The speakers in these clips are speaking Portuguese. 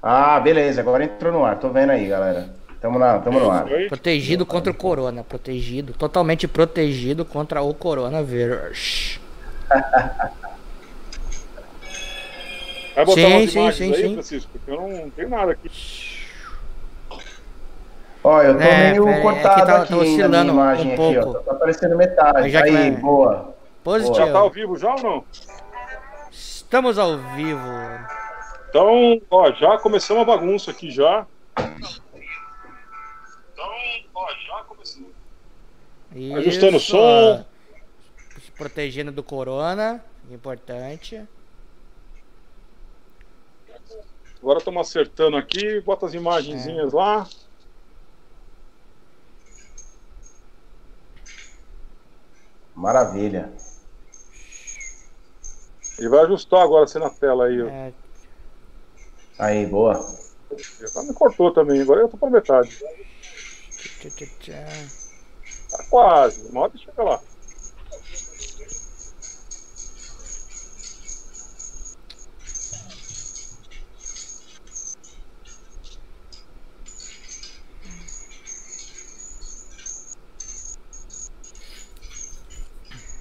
Ah, beleza, agora entrou no ar, tô vendo aí, galera. Tamo no ar. Protegido contra o corona, protegido, totalmente protegido contra o coronavírus. Vai botar umas Sim, imagens sim, aí, sim. Francisco? Porque eu não tenho nada aqui. Ó, eu tô meio pera aí, cortado tá aqui ainda na minha oscilando imagem um aqui, ó. pouco. Tá aparecendo metade. Mas já que Aí, vai- boa. Positivo. Já tá ao vivo já ou não? Estamos ao vivo. Então, ó, já começamos a bagunça aqui já. Isso, Ajustando o som. se protegendo do corona, importante. Agora estamos acertando aqui. Bota as imagenzinhas lá. Maravilha. Ele vai ajustar agora assim na tela aí. Ó. Aí, boa. Já me cortou também. Agora eu tô pra metade. Tá quase. Uma hora chega lá.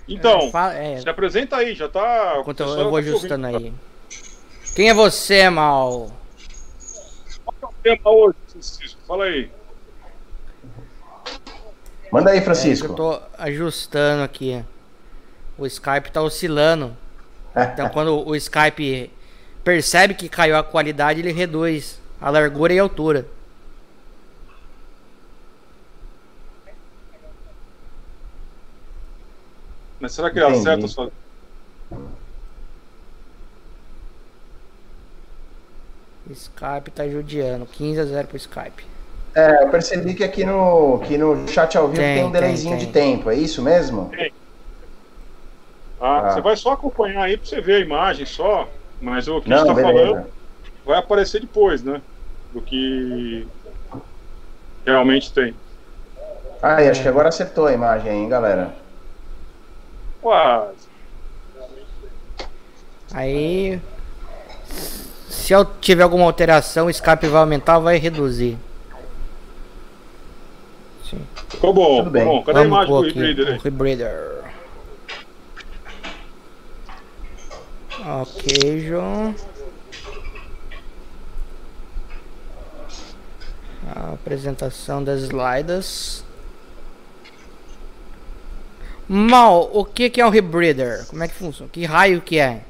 Então, se apresenta aí, já tá... Enquanto eu vou ajustando aí. Quem é você, Mal? Qual é o tema hoje, Francisco? Fala aí. Manda aí, Francisco. Eu tô ajustando aqui. O Skype tá oscilando. Então quando o Skype percebe que caiu a qualidade, ele reduz a largura e a altura. Mas será que ele acerta só? Skype tá judiando. 15-0 pro Skype. É, eu percebi que aqui no chat ao vivo tem um delayzinho de tempo, é isso mesmo? Tem. Você vai só acompanhar aí pra você ver a imagem só, mas o que a gente tá falando vai aparecer depois, né? Do que realmente tem. Ah, acho que agora acertou a imagem aí, hein, galera? Quase. Aí, se eu tiver alguma alteração, o Skype vai aumentar ou vai reduzir. Sim. Ficou bom, tudo bem. Ficou bom. Cadê a imagem do Rebreather aí? Rebreather. Ok, João. A apresentação das slides. Mal, o que é um Rebreather? Como é que funciona? Que raio que é?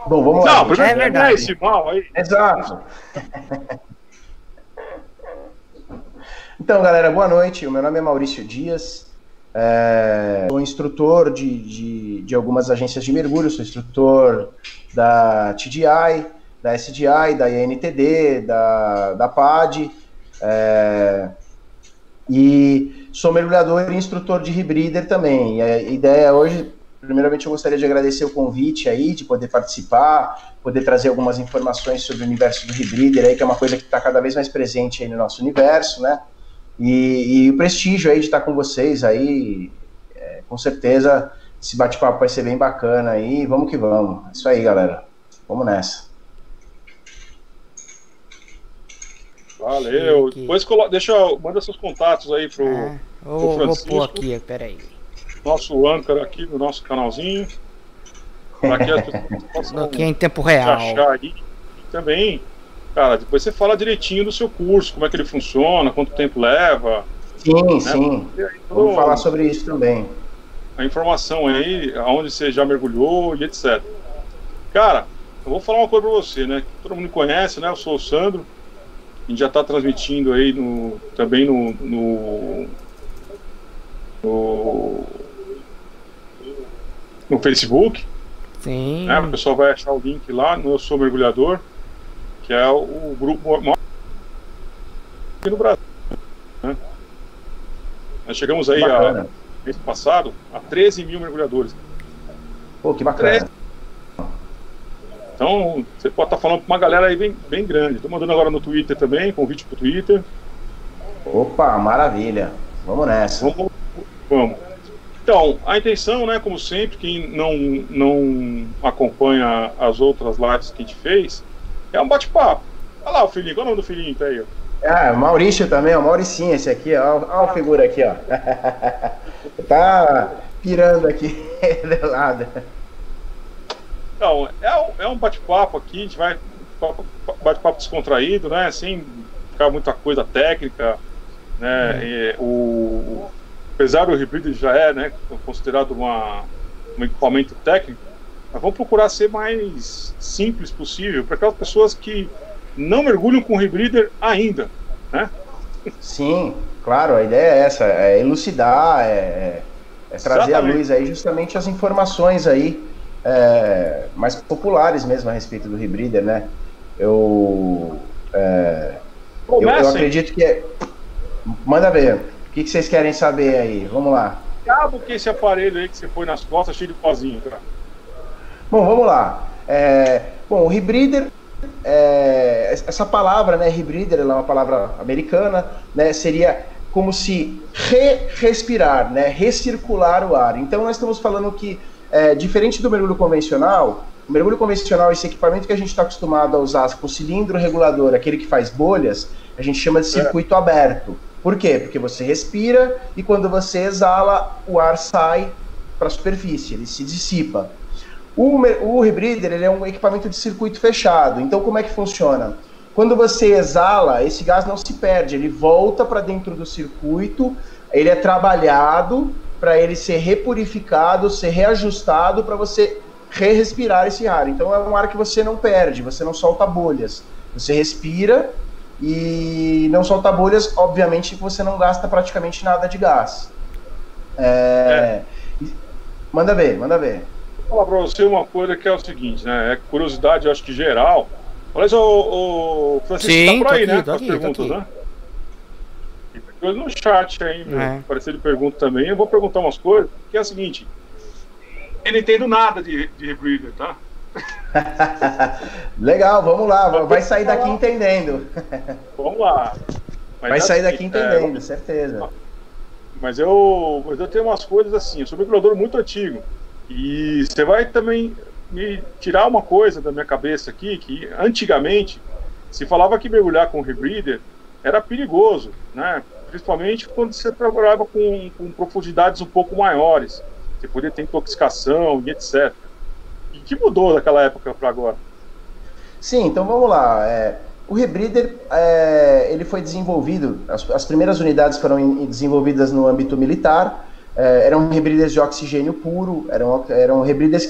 Bom, vamos lá. Não, é verdade. Esse mal aí. Exato. Então, galera, boa noite. O meu nome é Maurício Dias. Sou instrutor de algumas agências de mergulho. Sou instrutor da TDI, da SDI, da INTD, da PAD. E sou mergulhador e instrutor de Rebreather também. E a ideia hoje, primeiramente, eu gostaria de agradecer o convite aí, de poder participar, poder trazer algumas informações sobre o universo do Rebreather aí, que é uma coisa que está cada vez mais presente aí no nosso universo, né? E o prestígio aí de estar com vocês aí, com certeza esse bate-papo vai ser bem bacana aí, vamos que vamos. É isso aí, galera. Vamos nessa. Valeu. Depois manda seus contatos aí pro Francisco. Vou pôr aqui, peraí. Nosso âncora aqui no nosso canalzinho. Para que as pessoas possam aqui em tempo real. achar aí. E também, cara, depois você fala direitinho do seu curso, como é que ele funciona, quanto tempo leva. Sim, né? sim. Vamos falar sobre isso também. A informação aí, aonde você já mergulhou e etc. Cara, eu vou falar uma coisa pra você, né? Todo mundo conhece, né? Eu sou o Sandro. A gente já está transmitindo aí também no Facebook. Sim. Né? O pessoal vai achar o link lá no Eu Sou Mergulhador, que é o grupo maior aqui no Brasil. Né? Nós chegamos aí, mês passado, a 13 mil mergulhadores. Pô, que bacana. Então, você pode estar falando com uma galera aí bem grande. Estou mandando agora no Twitter também, convite para o Twitter. Opa, maravilha. Vamos nessa. Vamos. Então, a intenção, né, como sempre, quem não acompanha as outras lives que a gente fez, é um bate-papo. Olha lá o filhinho, qual é o nome do filhinho tá aí? Ah, Maurício também, o Mauricinho, esse aqui, ó. Olha a figura aqui, ó. Tá pirando aqui de lado. Então, é um bate-papo aqui, a gente vai bate-papo descontraído, né, sem ficar muita coisa técnica, né, apesar do Rebreather já né, considerado um equipamento técnico, mas vamos procurar ser mais simples possível para aquelas pessoas que não mergulham com o Rebreather ainda, né? Sim, claro, a ideia é essa, é elucidar, é trazer à luz aí justamente as informações aí mais populares mesmo a respeito do Rebreather, né? Eu acredito que manda ver. O que vocês querem saber aí? Vamos lá. Cabo que esse aparelho aí que você põe nas costas cheio de pozinho, cara. Bom, vamos lá. O Rebreather, essa palavra, né, Rebreather, ela é uma palavra americana, né, seria como se respirar, né, recircular o ar. Então nós estamos falando que, diferente do mergulho convencional, o mergulho convencional, esse equipamento que a gente está acostumado a usar com cilindro regulador, aquele que faz bolhas, a gente chama de circuito aberto. Por quê? Porque você respira e quando você exala, o ar sai para a superfície, ele se dissipa. O Rebreather, ele é um equipamento de circuito fechado. Então, como é que funciona? Quando você exala, esse gás não se perde, ele volta para dentro do circuito, ele é trabalhado para ele ser repurificado, ser reajustado para você re-respirar esse ar. Então, é um ar que você não perde, você não solta bolhas. Você respira e não solta bolhas, obviamente você não gasta praticamente nada de gás. Manda ver. Vou falar para você uma coisa que é o segui, né? É curiosidade, eu acho que geral. Olha só, o Francisco. Sim, tá por aí, né? As perguntas, né? E tem coisa no chat aí, apareceu de pergunta também. Eu vou perguntar umas coisas, que é o seguinte: eu não entendo nada de Rebreather, tá? Legal, vamos lá, vai sair daqui entendendo. Vamos lá. Vai sair daqui entendendo, certeza. Mas eu tenho umas coisas assim, eu sou um mergulhador muito antigo. E você vai também me tirar uma coisa da minha cabeça aqui, que antigamente se falava que mergulhar com Rebreather era perigoso, né? Principalmente quando você trabalhava com profundidades um pouco maiores. Você podia ter intoxicação e etc. E que mudou daquela época para agora? Sim, então vamos lá. O Rebreather, ele foi desenvolvido, as primeiras unidades foram desenvolvidas no âmbito militar, eram Rebreathers de oxigênio puro, eram Rebreathers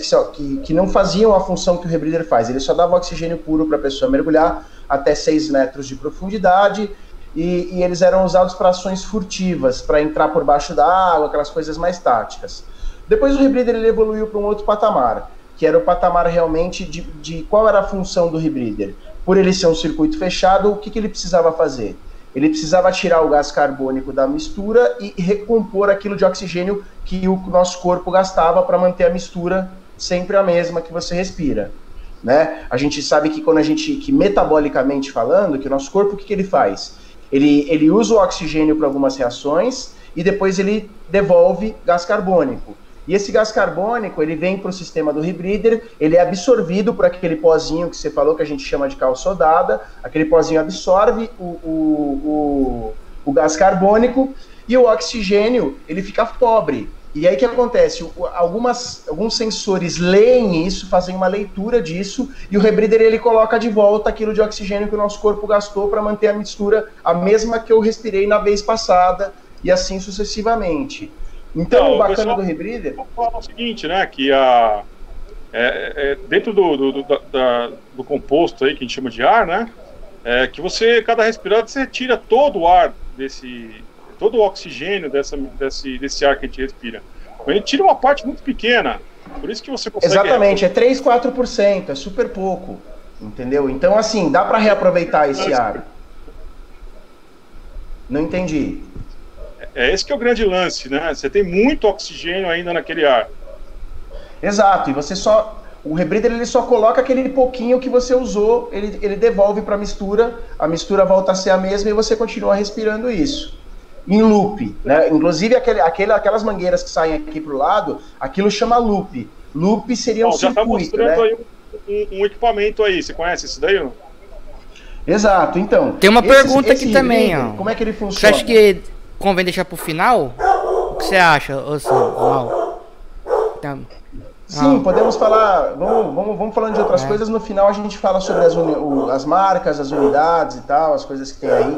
que não faziam a função que o Rebreather faz, ele só dava oxigênio puro para a pessoa mergulhar até 6 metros de profundidade, e eles eram usados para ações furtivas, para entrar por baixo da água, aquelas coisas mais táticas. Depois o Rebreather ele evoluiu para um outro patamar, que era o patamar realmente de qual era a função do Rebreather. Por ele ser um circuito fechado, o que ele precisava fazer? Ele precisava tirar o gás carbônico da mistura e recompor aquilo de oxigênio que o nosso corpo gastava para manter a mistura sempre a mesma que você respira, né? A gente sabe que que metabolicamente falando, que o nosso corpo, o que ele faz? Ele usa o oxigênio para algumas reações e depois ele devolve gás carbônico. E esse gás carbônico, ele vem para o sistema do Rebreather, ele é absorvido por aquele pozinho que você falou, que a gente chama de cal sodada, aquele pozinho absorve o gás carbônico e o oxigênio, ele fica pobre. E aí o que acontece? Alguns sensores leem isso, fazem uma leitura disso, e o Rebreather ele coloca de volta aquilo de oxigênio que o nosso corpo gastou para manter a mistura a mesma que eu respirei na vez passada, e assim sucessivamente. Então, o bacana do Rebreather... Vou falar o seguinte, né, que dentro do composto aí, que a gente chama de ar, né, que você, cada respirada, você tira todo o ar todo o oxigênio desse ar que a gente respira. A gente tira uma parte muito pequena, por isso que você consegue... Exatamente, é 3, 4%, é super pouco, entendeu? Então, assim, dá para reaproveitar esse ar. Não entendi. Esse que é o grande lance, né? Você tem muito oxigênio ainda naquele ar. Exato, e você só... O rebreather ele só coloca aquele pouquinho que você usou, ele devolve para a mistura volta a ser a mesma e você continua respirando isso. Em loop, né? Inclusive aquelas mangueiras que saem aqui para o lado, aquilo chama loop. Loop seria um circuito, já está mostrando, né? Aí um equipamento aí, você conhece isso daí? Não? Exato, então. Tem uma pergunta aqui também, ó. Como é que ele funciona? Você acha que convém deixar pro final? O que você acha, Mal? Sim, podemos falar. Vamos falando de outras coisas. No final a gente fala sobre as marcas, as unidades e tal, as coisas que tem aí.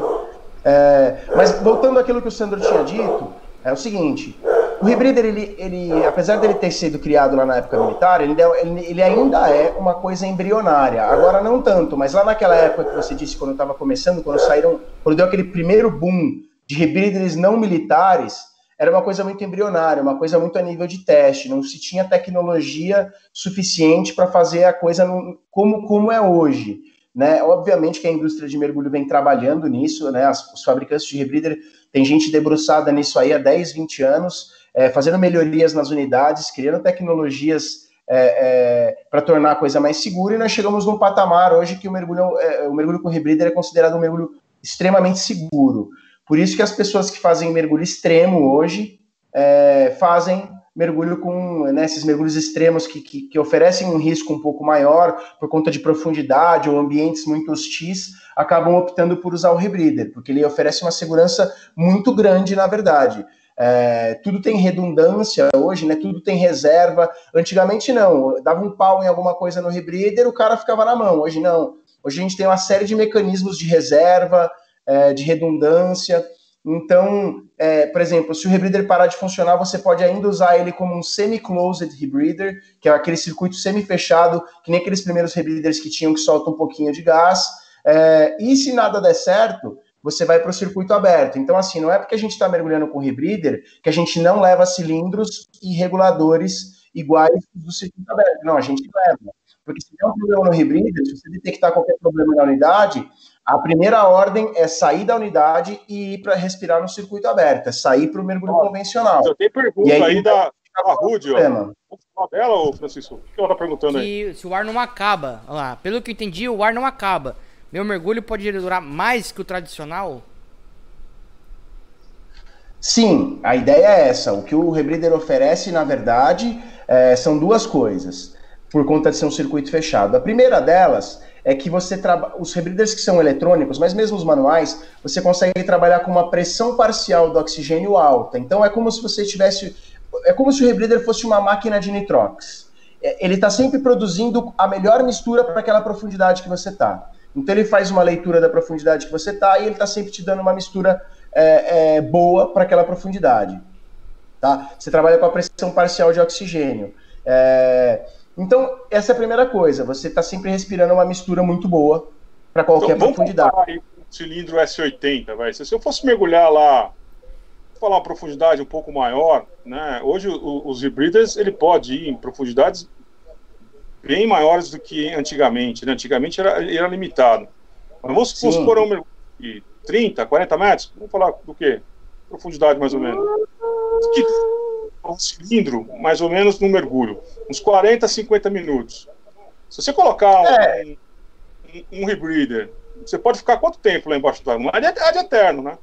Mas voltando àquilo que o Sandro tinha dito, é o seguinte: o rebreather, ele, apesar dele ter sido criado lá na época militar, ele ainda é uma coisa embrionária. Agora não tanto, mas lá naquela época que você disse, quando estava começando, quando deu aquele primeiro boom de rebreathers não militares, era uma coisa muito embrionária, uma coisa muito a nível de teste, não se tinha tecnologia suficiente para fazer a coisa como é hoje, né? Obviamente que a indústria de mergulho vem trabalhando nisso, né? Os fabricantes de rebreather, tem gente debruçada nisso aí há 10, 20 anos, fazendo melhorias nas unidades, criando tecnologias para tornar a coisa mais segura, e nós chegamos num patamar hoje que o mergulho com rebreather é considerado um mergulho extremamente seguro. Por isso que as pessoas que fazem mergulho extremo hoje fazem mergulho com, né, esses mergulhos extremos que oferecem um risco um pouco maior por conta de profundidade ou ambientes muito hostis, acabam optando por usar o rebreather, porque ele oferece uma segurança muito grande, na verdade. Tudo tem redundância hoje, né? Tudo tem reserva. Antigamente não, dava um pau em alguma coisa no rebreather, o cara ficava na mão. Hoje não. Hoje a gente tem uma série de mecanismos de reserva, de redundância. Então, por exemplo, se o rebreather parar de funcionar, você pode ainda usar ele como um semi-closed rebreather, que é aquele circuito semi-fechado, que nem aqueles primeiros rebreathers que tinham que soltam um pouquinho de gás. E se nada der certo, você vai para o circuito aberto. Então, assim, não é porque a gente está mergulhando com rebreather que a gente não leva cilindros e reguladores iguais do circuito aberto. Não, a gente leva. Porque se der um problema no rebreather, se você detectar qualquer problema na unidade, a primeira ordem é sair da unidade e ir para respirar no circuito aberto, é sair para o mergulho convencional. Eu tenho pergunta aí da Rude, ó. Vamos falar dela, ô Francisco? O que ela está perguntando aí? Se o ar não acaba, olha lá, pelo que eu entendi, o ar não acaba. Meu mergulho pode durar mais que o tradicional? Sim, a ideia é essa. O que o rebreather oferece, na verdade, são duas coisas, por conta de ser um circuito fechado. A primeira delas é que os rebreathers que são eletrônicos, mas mesmo os manuais, você consegue trabalhar com uma pressão parcial do oxigênio alta. Então é como se você tivesse... É como se o rebreather fosse uma máquina de nitrox. Ele está sempre produzindo a melhor mistura para aquela profundidade que você está. Então ele faz uma leitura da profundidade que você está e ele está sempre te dando uma mistura boa para aquela profundidade. Tá? Você trabalha com a pressão parcial de oxigênio. Então, essa é a primeira coisa. Você está sempre respirando uma mistura muito boa para qualquer profundidade. Vamos falar aí um cilindro S80, vai. Se eu fosse mergulhar lá, vou falar uma profundidade um pouco maior, né? Hoje os rebreathers, ele pode ir em profundidades bem maiores do que antigamente, né? Antigamente era limitado. Mas vamos supor um mergulho de 30, 40 metros? Vamos falar do quê? Profundidade, mais ou menos. Um cilindro, mais ou menos, no mergulho. Uns 40, 50 minutos. Se você colocar um rebreather, você pode ficar quanto tempo lá embaixo d'água? Não é de eterno, né?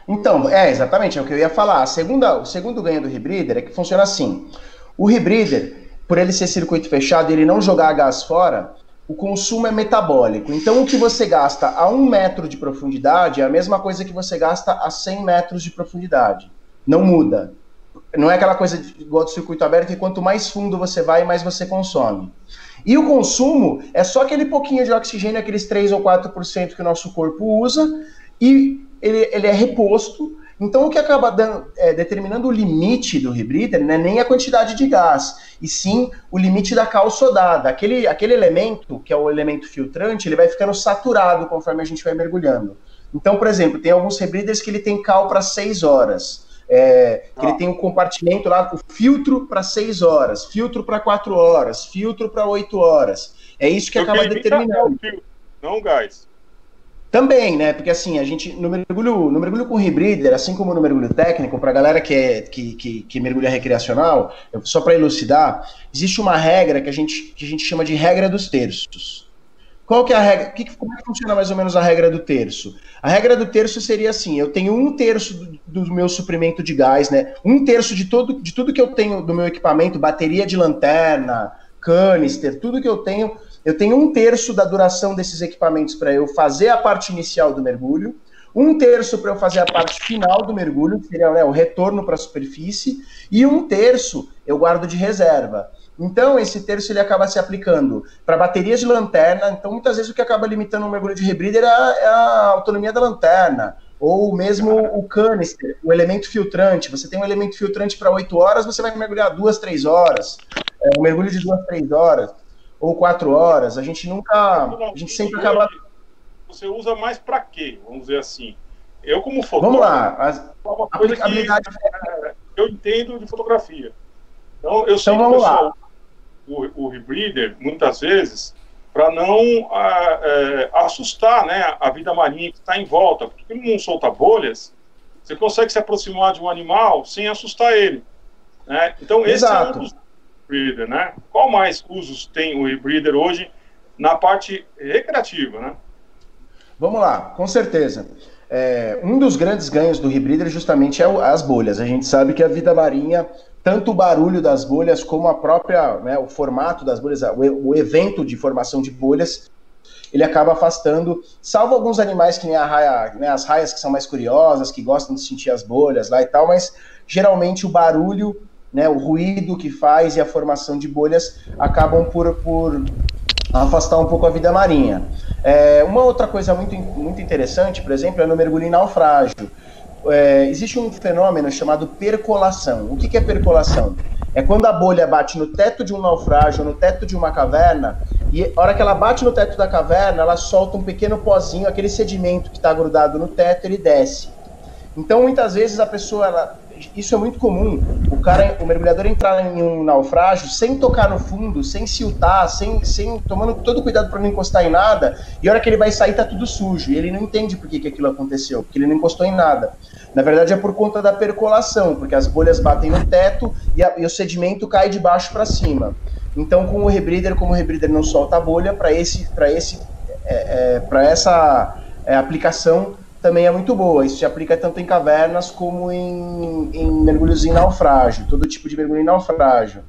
Então, exatamente, é o que eu ia falar. O segundo ganho do rebreather é que funciona assim. O rebreather, por ele ser circuito fechado e ele não jogar gás fora, o consumo é metabólico. Então, o que você gasta a 1 metro de profundidade é a mesma coisa que você gasta a 100 metros de profundidade. Não muda. Não é aquela coisa igual do circuito aberto, que quanto mais fundo você vai, mais você consome. E o consumo é só aquele pouquinho de oxigênio, aqueles 3 ou 4% que o nosso corpo usa, e ele é reposto. Então, o que acaba determinando o limite do rebreather não é nem a quantidade de gás, e sim o limite da cal sodada. Aquele elemento, que é o elemento filtrante, ele vai ficando saturado conforme a gente vai mergulhando. Então, por exemplo, tem alguns rebreathers que ele tem cal para 6 horas. Que ele tem um compartimento lá, o filtro para 6 horas, filtro para 4 horas, filtro para 8 horas. É isso que acaba determinando. Não gás. Também, né? Porque assim, a gente, no mergulho com rebreather, assim como no mergulho técnico, para a galera que mergulha recreacional, só para elucidar, existe uma regra que a gente chama de regra dos terços. Qual que é a regra? Como é que funciona mais ou menos a regra do terço? A regra do terço seria assim: eu tenho 1/3 do meu suprimento de gás, né? 1/3 de tudo que eu tenho do meu equipamento, bateria de lanterna, canister, tudo que eu tenho 1/3 da duração desses equipamentos para eu fazer a parte inicial do mergulho, 1/3 para eu fazer a parte final do mergulho, que seria, né, o retorno para a superfície, e 1/3 eu guardo de reserva. Então, esse terço ele acaba se aplicando para baterias de lanterna. Então, muitas vezes o que acaba limitando um mergulho de rebreather é a autonomia da lanterna, ou mesmo o canister, o elemento filtrante. Você tem um elemento filtrante para 8 horas, você vai mergulhar 2, 3 horas. Um mergulho de 2, 3 horas, ou 4 horas. A gente sempre acaba... Você usa mais para quê? Vamos dizer assim. Eu, como fotógrafo... Vamos lá. Uma coisa que eu entendo de fotografia. Então, eu sei que o pessoal... O rebreather, muitas vezes, para não assustar, né, a vida marinha que está em volta. Porque ele não solta bolhas, você consegue se aproximar de um animal sem assustar ele. Né? Então, esse é um dos rebreather, né? Qual mais usos tem o rebreather hoje na parte recreativa, né? Vamos lá, com certeza. Um dos grandes ganhos do rebreather justamente é as bolhas. A gente sabe que a vida marinha, tanto o barulho das bolhas como a própria, né, o formato das bolhas, o evento de formação de bolhas, ele acaba afastando, salvo alguns animais que nem a raia, né, as raias que são mais curiosas, que gostam de sentir as bolhas lá e tal, mas geralmente o barulho, né, o ruído que faz e a formação de bolhas acabam por afastar um pouco a vida marinha. Uma outra coisa muito interessante, por exemplo, é no mergulho em naufrágio. Existe um fenômeno chamado percolação. O que é percolação? É quando a bolha bate no teto de um naufrágio, no teto de uma caverna, e a hora que ela bate no teto da caverna, ela solta um pequeno pozinho, aquele sedimento que está grudado no teto, ele desce. Então, muitas vezes a pessoa, isso é muito comum, o mergulhador entrar em um naufrágio sem tocar no fundo, sem siltar, tomando todo cuidado para não encostar em nada, e a hora que ele vai sair tá tudo sujo, e ele não entende por que aquilo aconteceu, porque ele não encostou em nada. Na verdade é por conta da percolação, porque as bolhas batem no teto e o sedimento cai de baixo para cima. Então, como o rebreather não solta a bolha, para essa aplicação também é muito boa. Isso se aplica tanto em cavernas como em mergulhos em naufrágio, todo tipo de mergulho em naufrágio.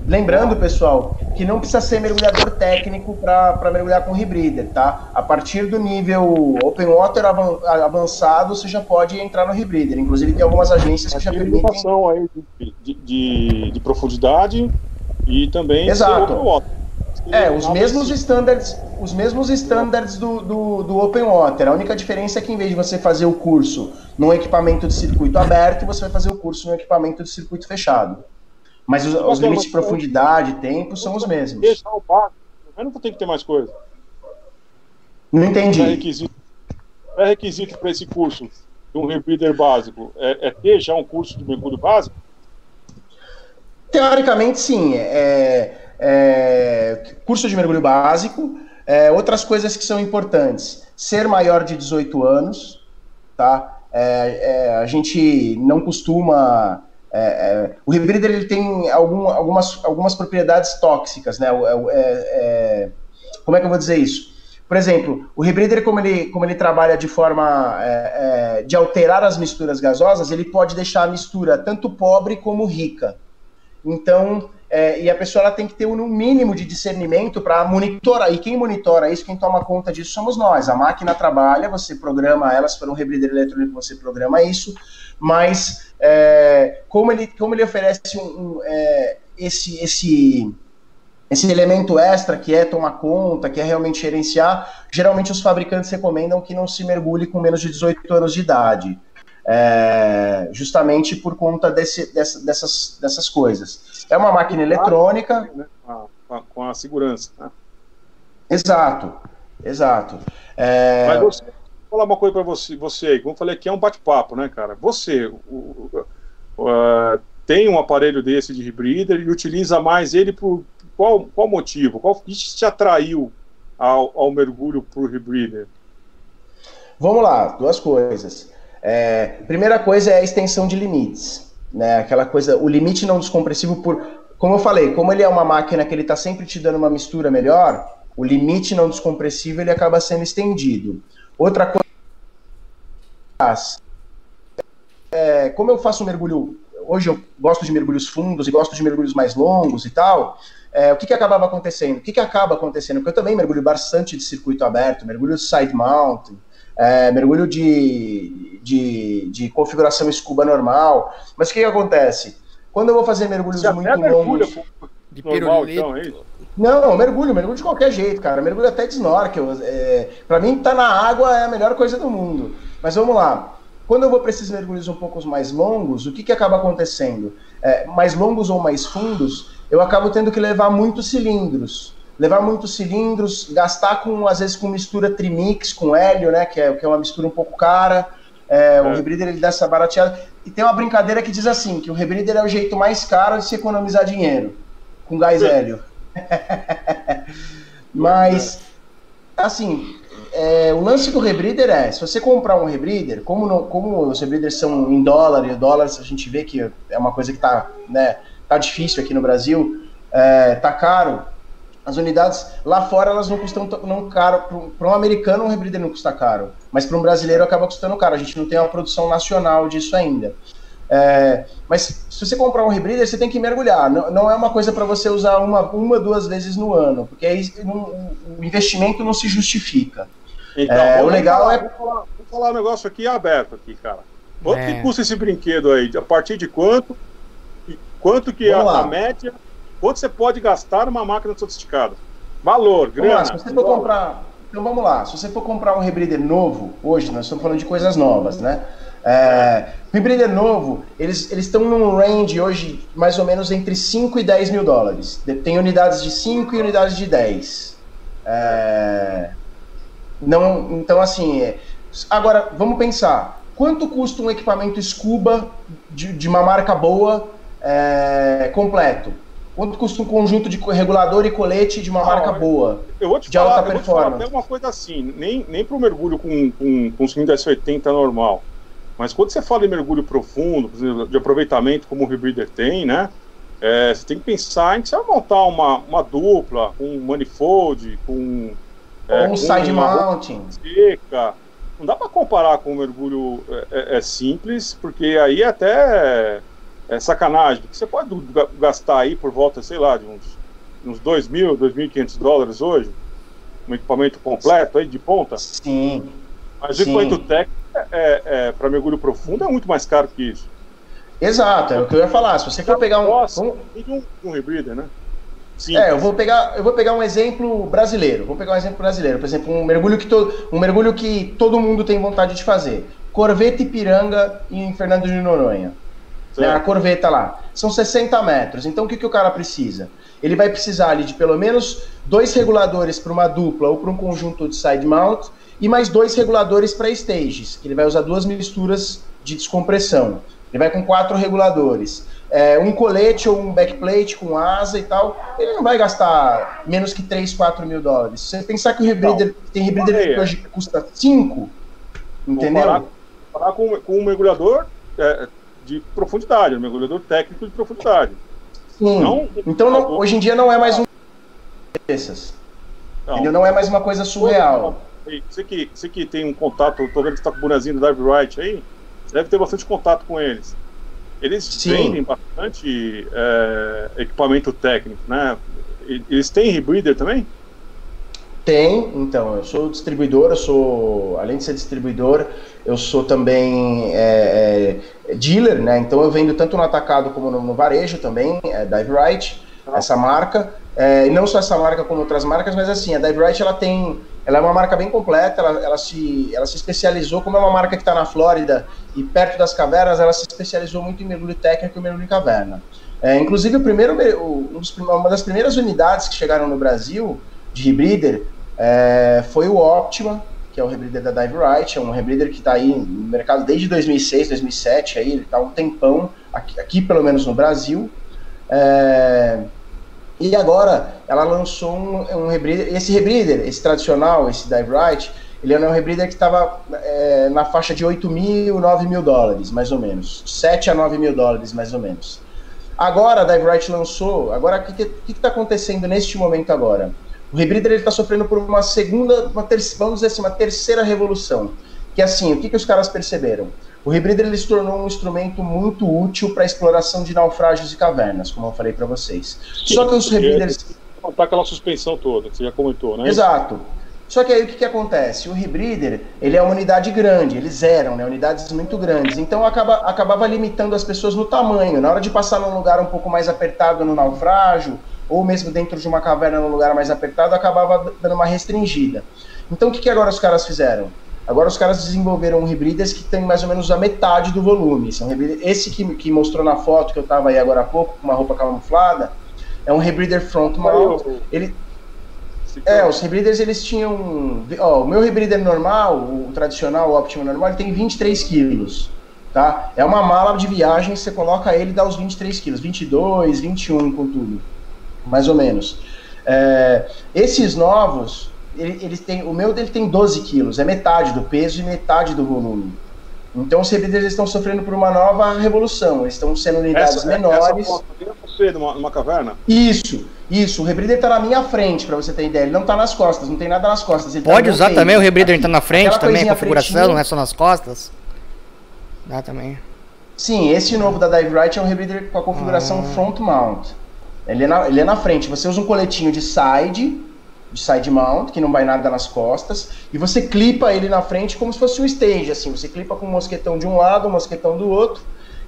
Lembrando, pessoal, que não precisa ser mergulhador técnico para mergulhar com rebreather, tá? A partir do nível open water avançado, você já pode entrar no rebreather. Inclusive, tem algumas agências que já permitem... Aí de profundidade e também... Exato. Open water. Os mesmos standards do Open Water. A única diferença é que, em vez de você fazer o curso num equipamento de circuito aberto, você vai fazer o curso num equipamento de circuito fechado. Mas os limites de profundidade e tempo são os mesmos. Eu não tenho que ter mais coisa. Não entendi. É requisito para esse curso de um rebreather básico ter já um curso de mergulho básico? Teoricamente, sim. Curso de mergulho básico. Outras coisas que são importantes: ser maior de 18 anos, tá? A gente não costuma... o rebreather ele tem algumas propriedades tóxicas, né? Como é que eu vou dizer isso? Por exemplo, o rebreather, como ele trabalha de forma de alterar as misturas gasosas, ele pode deixar a mistura tanto pobre como rica. Então, e a pessoa ela tem que ter um mínimo de discernimento para monitorar. E quem monitora isso, quem toma conta disso, somos nós. A máquina trabalha, você programa ela, se for um rebreather eletrônico, você programa isso. Mas como ele oferece esse elemento extra, que é tomar conta, que é realmente gerenciar, geralmente os fabricantes recomendam que não se mergulhe com menos de 18 anos de idade. Justamente por conta dessas coisas. É uma máquina eletrônica. Com a segurança. Né? Exato. Mas vou falar uma coisa para você, como eu falei aqui, é um bate-papo, né, cara? Você tem um aparelho desse de rebreather e utiliza mais ele por qual motivo? Qual que te atraiu ao mergulho por rebreather? Vamos lá, duas coisas. Primeira coisa é a extensão de limites, né? Aquela coisa, o limite não descompressivo como eu falei, como ele é uma máquina que ele está sempre te dando uma mistura melhor, o limite não descompressivo ele acaba sendo estendido. Outra coisa, como eu faço um mergulho, hoje eu gosto de mergulhos fundos e gosto de mergulhos mais longos e tal, o que acabava acontecendo? O que acaba acontecendo? Porque eu também mergulho bastante de circuito aberto, mergulho de side mount, mergulho de configuração scuba normal, mas o que acontece? Quando eu vou fazer mergulhos muito longos... De normal, então, é isso? Não, mergulho de qualquer jeito, cara. Mergulho até de snorkel. Pra mim, tá na água é a melhor coisa do mundo. Mas vamos lá. Quando eu vou para esses mergulhos um pouco mais longos, o que acaba acontecendo? Mais longos ou mais fundos, eu acabo tendo que levar muitos cilindros. Gastar às vezes com mistura trimix, com hélio, né? Que é uma mistura um pouco cara. O rebreather ele dá essa barateada. E tem uma brincadeira que diz assim, que o rebreather é o jeito mais caro de se economizar dinheiro, com gás hélio. Mas, assim, o lance do rebreather se você comprar um rebreather, como os rebreathers são em dólar, e dólares a gente vê que é uma coisa que tá difícil aqui no Brasil, tá caro. As unidades lá fora elas não custam tão caro. Para um americano um rebreather não custa caro, mas para um brasileiro acaba custando caro. A gente não tem uma produção nacional disso ainda. Mas se você comprar um rebreather, você tem que mergulhar. Não é uma coisa para você usar uma, duas vezes no ano, porque aí o investimento não se justifica. Então, o legal vou falar um negócio aqui aberto aqui, cara. Quanto que custa esse brinquedo aí? A partir de quanto? E quanto que é a média? Quanto você pode gastar numa máquina sofisticada? Valor, grana. Se você for comprar... Então vamos lá. Se você for comprar um rebreather novo, hoje nós estamos falando de coisas novas, né? O rebreather novo, eles estão num range hoje mais ou menos entre 5 e 10 mil dólares. Tem unidades de 5 e unidades de 10. Então assim... Agora, vamos pensar. Quanto custa um equipamento scuba de uma marca boa completo? Quanto custa um conjunto de regulador e colete de uma marca boa? Eu vou te falar, até uma coisa assim, nem para o mergulho com cilindro S80 normal, mas quando você fala em mergulho profundo, por exemplo, de aproveitamento como o rebreather tem, né? Você tem que pensar em que você vai montar uma dupla, um manifold, com um side mounting seca. Não dá para comparar com o mergulho simples, porque aí até sacanagem, porque você pode gastar aí por volta, sei lá, de uns 2.000, 2.500 dólares hoje, um equipamento completo aí de ponta. Sim. Mas o equipamento técnico para mergulho profundo é muito mais caro que isso. Exato, é o que eu ia falar. Se você for pegar um rebreather, né? Sim. Eu vou pegar um exemplo brasileiro. Por exemplo, um mergulho que todo mundo tem vontade de fazer. Corveta Ipiranga em Fernando de Noronha. A corveta lá. São 60 metros. Então o que o cara precisa? Ele vai precisar ali de pelo menos 2 reguladores para uma dupla ou para um conjunto de side mount e mais 2 reguladores para stages, que ele vai usar 2 misturas de descompressão. Ele vai com 4 reguladores. Um colete ou um backplate com asa e tal, ele não vai gastar menos que 3, 4 mil dólares. Se você pensar que o rebreather tem rebreather que hoje custa 5, entendeu? Comparar com um mergulhador de profundidade, um mergulhador técnico de profundidade. Sim. Então hoje em dia não é mais um desses. Não é mais uma coisa surreal. Você que tem um contato, estou vendo que você está com o bonezinho do Dive Right aí, você deve ter bastante contato com eles. Eles vendem bastante equipamento técnico, né? Eles têm rebreather também? Tem, então, eu sou distribuidor, além de ser distribuidor, eu sou também dealer, né? Então eu vendo tanto no atacado como no varejo também, Dive Right, essa marca. E não só essa marca como outras marcas, mas assim, a Dive Right ela é uma marca bem completa, ela se especializou, como é uma marca que está na Flórida e perto das cavernas, ela se especializou muito em mergulho técnico e mergulho em caverna. Inclusive, uma das primeiras unidades que chegaram no Brasil de rebreather foi o Optima, que é o rebreather da Dive Right, é um rebreather que está aí no mercado desde 2006, 2007, aí, ele está um tempão, aqui pelo menos no Brasil. E agora ela lançou um rebreather, esse rebreather, esse tradicional, esse Dive Right, ele é um rebreather que estava na faixa de 8 mil, 9 mil dólares, mais ou menos. 7 a 9 mil dólares, mais ou menos. Agora a Dive Right lançou, agora o que está acontecendo neste momento agora? O rebreather está sofrendo por uma segunda, vamos dizer assim, uma terceira revolução. Que assim, o que os caras perceberam? O rebreather ele se tornou um instrumento muito útil para a exploração de naufrágios e cavernas, como eu falei para vocês. Sim, só que os rebreathers... Tá aquela suspensão toda, que você já comentou, né? Exato. Só que aí o que acontece? O rebreather, ele é uma unidade grande, eles eram, né, unidades muito grandes, então acabava limitando as pessoas no tamanho. Na hora de passar num lugar um pouco mais apertado no naufrágio, ou mesmo dentro de uma caverna num lugar mais apertado, acabava dando uma restringida. Então o que agora os caras fizeram? Agora os caras desenvolveram rebreathers que tem mais ou menos a metade do volume. Esse que mostrou na foto, que eu estava aí agora há pouco, com uma roupa camuflada, é um rebreather front mount. Os rebreathers, eles tinham... Ó, o meu rebreather normal, o tradicional, o Optima normal, ele tem 23 quilos. Tá? É uma mala de viagem, você coloca ele e dá os 23 quilos. 22, 21 com tudo. Mais ou menos. Esses novos... o meu dele tem 12 quilos, é metade do peso e metade do volume. Então os rebreathers estão sofrendo por uma nova revolução, eles estão sendo unidades menores. Você numa caverna? Isso, o rebreather está na minha frente, para você ter ideia, ele não está nas costas, não tem nada nas costas. Ele pode usar também o rebreather está na frente, também a configuração, pretinha. Não é só nas costas? Dá também. Sim, esse novo da Dive Right é um rebreather com a configuração front mount. Ele é na frente, você usa um coletinho de side mount, que não vai nada nas costas, e você clipa ele na frente como se fosse um stage, assim, você clipa com um mosquetão de um lado, um mosquetão do outro,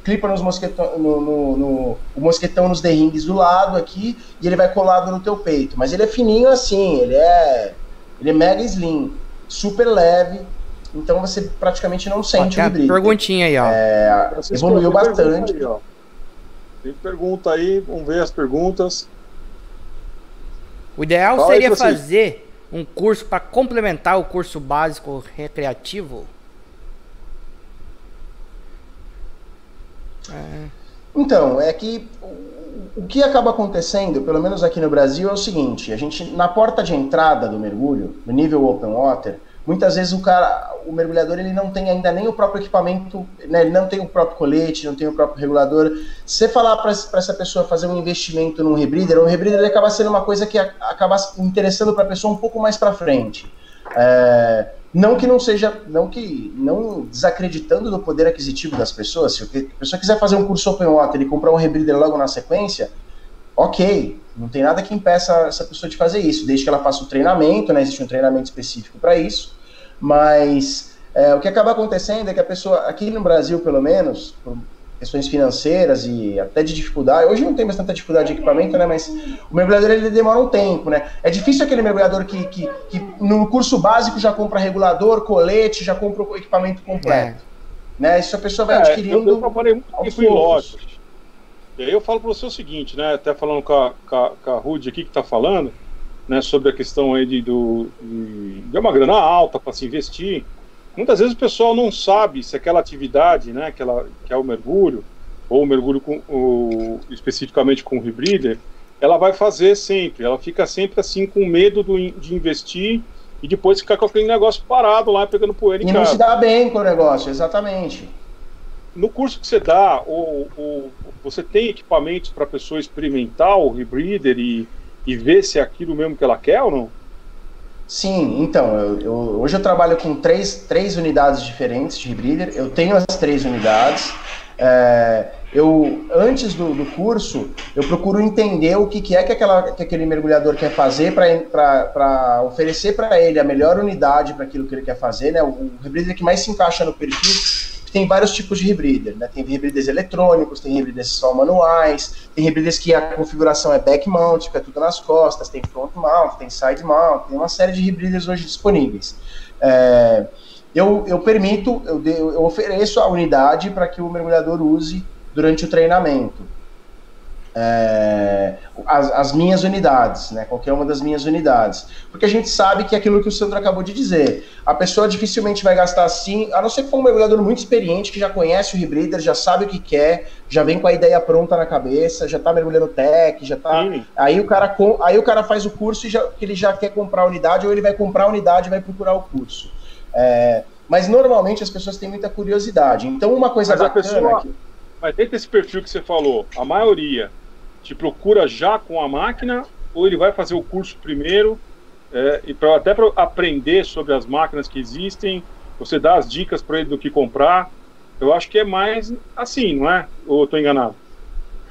clipa nos o mosquetão nos derringues do lado aqui, e ele vai colado no teu peito, mas ele é fininho assim, ele é mega slim, super leve, então você praticamente não sente o brilho. Perguntinha aí, ó. Evoluiu bastante. Aí, ó. Tem pergunta aí, vamos ver as perguntas. O ideal seria fazer um curso para complementar o curso básico recreativo? Então, é que o que acaba acontecendo, pelo menos aqui no Brasil, é o seguinte: a gente, na porta de entrada do mergulho, no nível open water, muitas vezes o mergulhador ele não tem ainda nem o próprio equipamento, né, ele não tem o próprio colete, não tem o próprio regulador. Se você falar para essa pessoa fazer um investimento num rebreather, o rebreather ele acaba sendo uma coisa que acaba interessando para a pessoa um pouco mais para frente. Não desacreditando do poder aquisitivo das pessoas. Se a pessoa quiser fazer um curso open water e comprar um rebreather logo na sequência, ok, não tem nada que impeça essa pessoa de fazer isso, desde que ela faça o treinamento, né, existe um treinamento específico para isso, mas o que acaba acontecendo é que a pessoa, aqui no Brasil pelo menos, por questões financeiras e até de dificuldade, hoje não tem mais tanta dificuldade de equipamento, né, mas o mergulhador ele demora um tempo, né, é difícil aquele mergulhador que no curso básico já compra regulador, colete, já compra o equipamento completo, né, isso a pessoa vai adquirindo. Eu trabalhei muito tempo em lojas. E aí eu falo para você o seguinte, né, até falando com a Rudy aqui que está falando, né, sobre a questão aí de uma grana alta para se investir. Muitas vezes o pessoal não sabe se aquela atividade, né, que é o mergulho, ou o mergulho especificamente com o rebreather, ela vai fazer sempre, ela fica sempre assim com medo de investir e depois ficar com aquele negócio parado lá, pegando poeira em casa. E não se dá bem com o negócio, exatamente. No curso que você dá, você tem equipamentos para a pessoa experimentar o rebreather e ver se é aquilo mesmo que ela quer ou não? Sim, então, hoje eu trabalho com três unidades diferentes de rebreather, eu tenho as 3 unidades, antes do curso, eu procuro entender o que é que aquele mergulhador quer fazer para oferecer para ele a melhor unidade para aquilo que ele quer fazer, né? O rebreather que mais se encaixa no perfil. Tem vários tipos de rebreather, né? Tem rebreathers eletrônicos, tem rebreathers só manuais, tem rebreathers que a configuração é back mount, fica tudo nas costas, tem front mount, tem side mount, tem uma série de rebreathers hoje disponíveis. Eu ofereço a unidade para que o mergulhador use durante o treinamento. as minhas unidades, né? Qualquer uma das minhas unidades. Porque a gente sabe que é aquilo que o Sandro acabou de dizer. A pessoa dificilmente vai gastar assim, a não ser que for um mergulhador muito experiente, que já conhece o rebreather, já sabe o que quer, já vem com a ideia pronta na cabeça, já tá mergulhando tech, já tá... Aí o cara faz o curso e que ele já quer comprar a unidade, ou ele vai comprar a unidade e vai procurar o curso. Mas normalmente as pessoas têm muita curiosidade. Então uma coisa bacana... Mas dentro desse perfil que você falou, a maioria te procura já com a máquina, ou ele vai fazer o curso primeiro, e até para aprender sobre as máquinas que existem, você dá as dicas para ele do que comprar. Eu acho que é mais assim, não é? Ou eu estou enganado?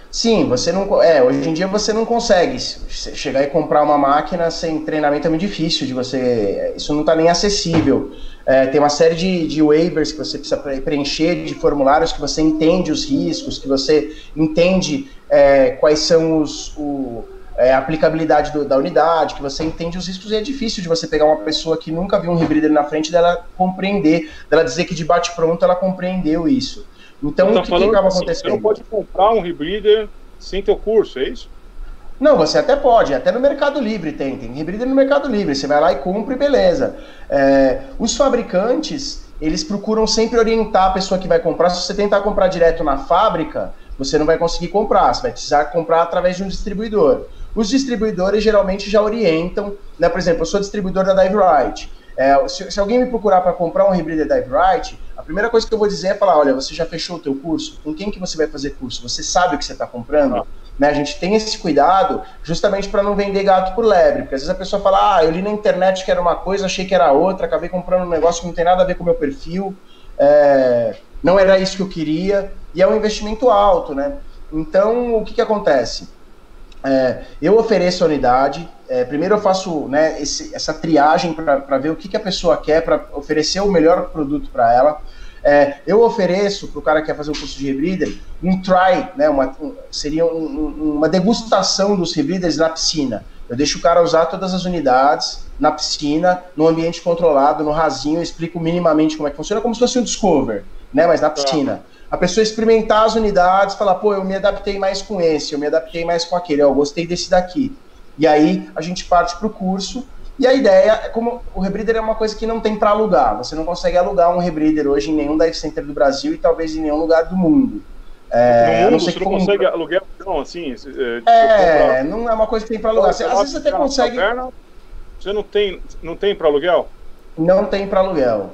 Sim, você não. Hoje em dia você não consegue chegar e comprar uma máquina sem treinamento, é muito difícil de você. Isso não está nem acessível. Tem uma série de waivers que você precisa preencher, de formulários que você entende os riscos, que você entende quais são a aplicabilidade da unidade, que você entende os riscos, e é difícil de você pegar uma pessoa que nunca viu um rebreather na frente dela compreender, dela dizer que de bate-pronto ela compreendeu isso. Então, o que acaba acontecendo? Você não pode comprar um rebreather sem teu curso, é isso? Não, você até pode, até no Mercado Livre tem rebreather no Mercado Livre, você vai lá e compra e beleza. Os fabricantes, eles procuram sempre orientar a pessoa que vai comprar. Se você tentar comprar direto na fábrica, você não vai conseguir comprar, você vai precisar comprar através de um distribuidor. Os distribuidores geralmente já orientam, né? Por exemplo, eu sou distribuidor da Dive-Rite. Se alguém me procurar para comprar um rebreather Dive-Rite, a primeira coisa que eu vou dizer é falar, olha, você já fechou o teu curso? Com quem que você vai fazer curso? Você sabe o que você está comprando? Né? A gente tem esse cuidado justamente para não vender gato por lebre, porque às vezes a pessoa fala, eu li na internet que era uma coisa, achei que era outra, acabei comprando um negócio que não tem nada a ver com o meu perfil, não era isso que eu queria, e é um investimento alto, né? Então, o que acontece? Eu ofereço a unidade, primeiro eu faço, né, essa triagem para ver o que a pessoa quer, para oferecer o melhor produto para ela. Eu ofereço para o cara que quer fazer um curso de rebreather um try, né, seria uma degustação dos rebreathers na piscina. Eu deixo o cara usar todas as unidades na piscina, no ambiente controlado, no rasinho, eu explico minimamente como é que funciona, como se fosse um discover, né, mas na piscina. A pessoa experimentar as unidades, falar, eu me adaptei mais com esse, eu me adaptei mais com aquele, eu gostei desse daqui. E aí a gente parte para o curso, e a ideia é como o rebreather é uma coisa que não tem para alugar, você não consegue alugar um rebreather hoje em nenhum dive center do Brasil e talvez em nenhum lugar do mundo. No mundo você não consegue alugar, não, assim... não é uma coisa que tem para alugar. Às vezes você até consegue... Você não tem para aluguel? Não tem para aluguel.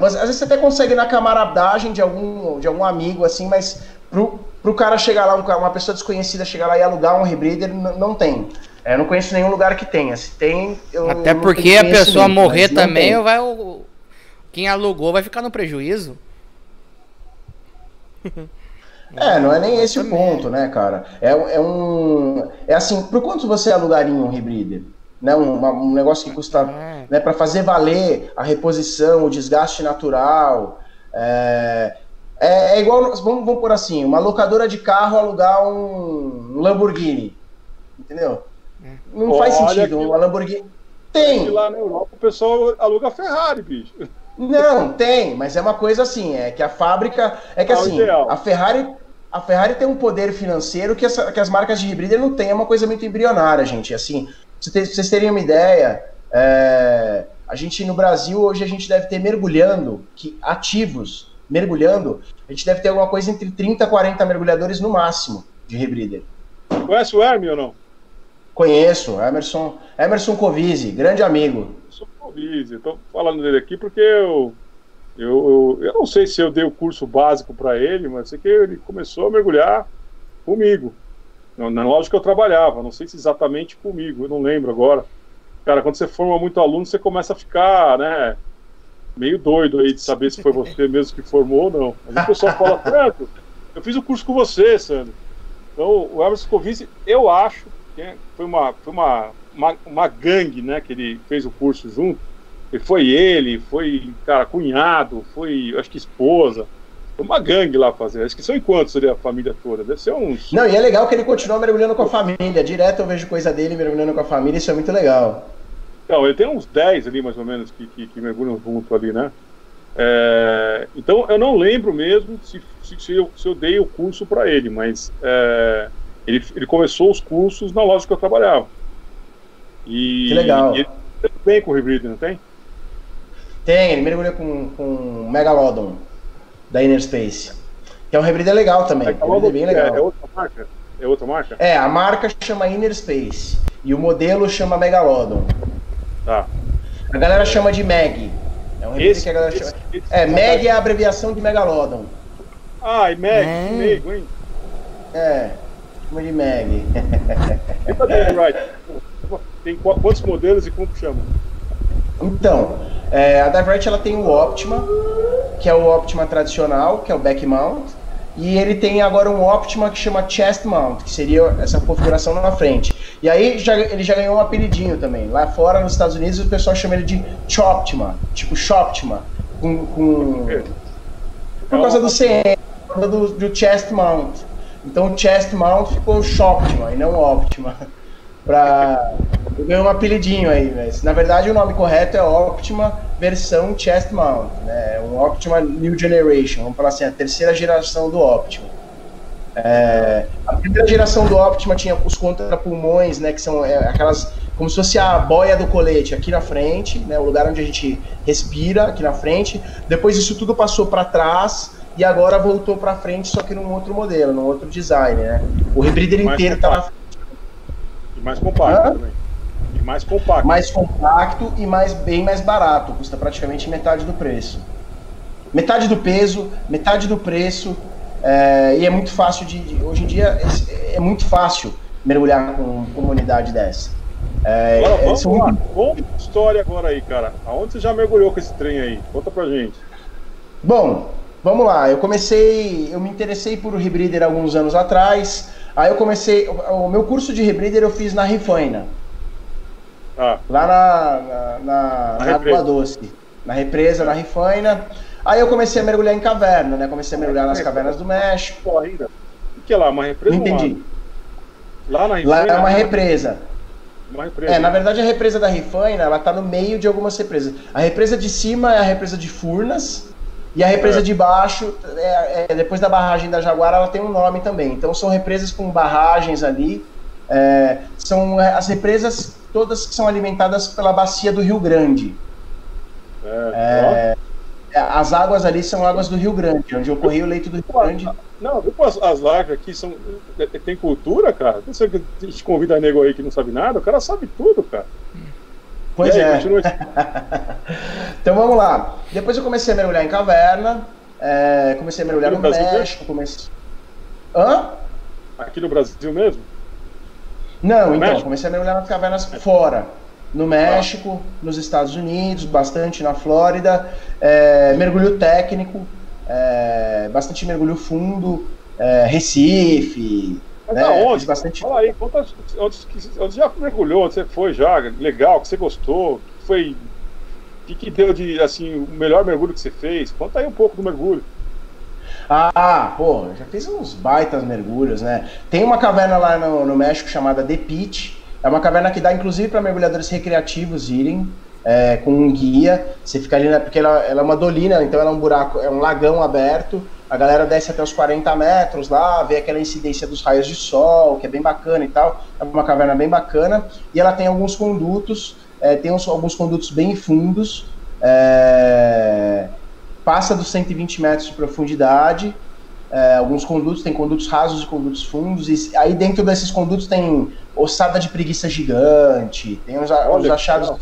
Mas às vezes você até consegue na camaradagem de algum amigo, assim, mas pro cara chegar lá, uma pessoa desconhecida chegar lá e alugar um rebreather, não tem. Eu não conheço nenhum lugar que tenha. Se tem, até porque a pessoa morrer também, quem alugou vai ficar no prejuízo. Não é nem esse o ponto, né, cara? É assim, por quanto você alugaria um rebreather? Né, um negócio que custa, né, para fazer valer a reposição, o desgaste natural. É igual, vamos por assim, uma locadora de carro alugar um Lamborghini, entendeu? Não faz sentido, uma Lamborghini... Tem! Lá na Europa o pessoal aluga Ferrari, bicho. Não, tem, mas é uma coisa assim, que a fábrica... assim, a Ferrari tem um poder financeiro que as marcas de rebreather não têm, é uma coisa muito embrionária, gente, assim... Pra vocês terem uma ideia, a gente no Brasil hoje a gente deve ter ativos, a gente deve ter alguma coisa entre 30 e 40 mergulhadores no máximo de rebreather. Conhece o Hermes ou não? Conheço, Emerson Covizzi, grande amigo. Covizzi, estou falando dele aqui porque eu não sei se eu dei o curso básico para ele, mas sei que ele começou a mergulhar comigo. Na loja que eu trabalhava, não sei se exatamente comigo, eu não lembro agora. Cara, quando você forma muito aluno, você começa a ficar, né, meio doido aí de saber se foi você mesmo que formou ou não. Mas o pessoal fala, Sandro, eu fiz o curso com você, Sandro. Então, o Emerson Covizzi, eu acho que foi uma gangue, né, que ele fez o curso junto. E foi, cara, cunhado, foi, acho que esposa. Uma gangue lá fazer. Acho que são em quantos seria a família toda? Deve ser uns... Não, e é legal que ele continua mergulhando com a família. Direto eu vejo coisa dele mergulhando com a família, isso é muito legal. Não, ele tem uns 10 ali, mais ou menos, que mergulham junto ali, né? Então, eu não lembro mesmo se eu dei o curso para ele, mas Ele começou os cursos na loja que eu trabalhava. E, que legal. E ele bem com o Rebreather, não tem? Tem, ele mergulha com Megalodon, da Inner Space. Que é um Rebreather legal também. Megalodon, bem legal. É outra marca? É outra marca? É, a marca chama Inner Space. E o modelo chama Megalodon. Tá. A galera chama de Meg. É um Rebreather que a galera chama. Meg é a abreviação de Megalodon. Ah, e Meg, hein? É, chama de Meg. Tem quantos modelos e como chama? Então, a Dive Right ela tem o Optima, que é o Optima tradicional, que é o back mount, e ele tem agora um Optima que chama chest mount, que seria essa configuração na frente. E aí ele já ganhou um apelidinho também. Lá fora, nos Estados Unidos, o pessoal chama ele de Choptima, tipo Shoptima, por causa do CM, do chest mount. Então o chest mount ficou Shoptima e não Optima. Eu ganhei um apelidinho aí, mas na verdade o nome correto é Optima versão chest mount, né? Um Optima New Generation, vamos falar assim, a terceira geração do Optima. A primeira geração do Optima tinha os contrapulmões, né, que são aquelas, como se fosse a boia do colete aqui na frente, né, o lugar onde a gente respira aqui na frente. Depois isso tudo passou para trás e agora voltou para frente, só que num outro modelo, num outro design, né? O Rebreather inteiro tá na frente. Mais compacto também. E mais compacto. Mais compacto e bem mais barato. Custa praticamente metade do preço. Metade do peso, metade do preço. E é muito fácil hoje em dia é muito fácil mergulhar com uma unidade dessa. Agora vamos lá. Conta a história agora aí, cara. Aonde você já mergulhou com esse trem aí? Conta pra gente. Bom, vamos lá. Eu me interessei por Rebreather alguns anos atrás. Aí eu comecei, o meu curso de Rebreather eu fiz na Rifaina, lá na Água Doce, na represa, na Rifaina. Aí eu comecei a mergulhar em caverna, né? Comecei a mergulhar nas cavernas do México. Ainda. O que é lá? Uma represa? Não entendi. Lá na Rifaina? Lá é uma represa. Uma represa. Na verdade a represa da Rifaina, ela tá no meio de algumas represas. A represa de cima é a represa de Furnas. E a represa de baixo, depois da barragem da Jaguara, ela tem um nome também. Então são represas com barragens ali. São as represas todas que são alimentadas pela bacia do Rio Grande. As águas ali são águas do Rio Grande, onde ocorria o leito do Rio Grande. Não, as lives aqui tem cultura, cara. Não sei que a gente convida nego aí que não sabe nada, o cara sabe tudo, cara. Pois é. Então vamos lá. Depois eu comecei a mergulhar em caverna, comecei a mergulhar no México. Aqui no Brasil mesmo? Não, então, comecei a mergulhar nas cavernas fora. No México, nos Estados Unidos, bastante na Flórida. Mergulho técnico, bastante mergulho fundo, Recife. Mas aonde? Bastante... Fala aí, conta onde já mergulhou, onde você foi já, legal, que você gostou, o que deu de, assim, o melhor mergulho que você fez? Conta aí um pouco do mergulho. Já fiz uns baitas mergulhos, né? Tem uma caverna lá no México chamada The Pit, é uma caverna que dá inclusive para mergulhadores recreativos irem, com um guia. Você fica ali, porque ela é uma dolina, então ela é um buraco, é um lagão aberto. A galera desce até os 40 metros lá, vê aquela incidência dos raios de sol, que é bem bacana e tal. É uma caverna bem bacana. E ela tem alguns condutos, alguns condutos bem fundos. Passa dos 120 metros de profundidade. Alguns condutos, tem condutos rasos e condutos fundos. E aí dentro desses condutos tem ossada de preguiça gigante. Tem os achados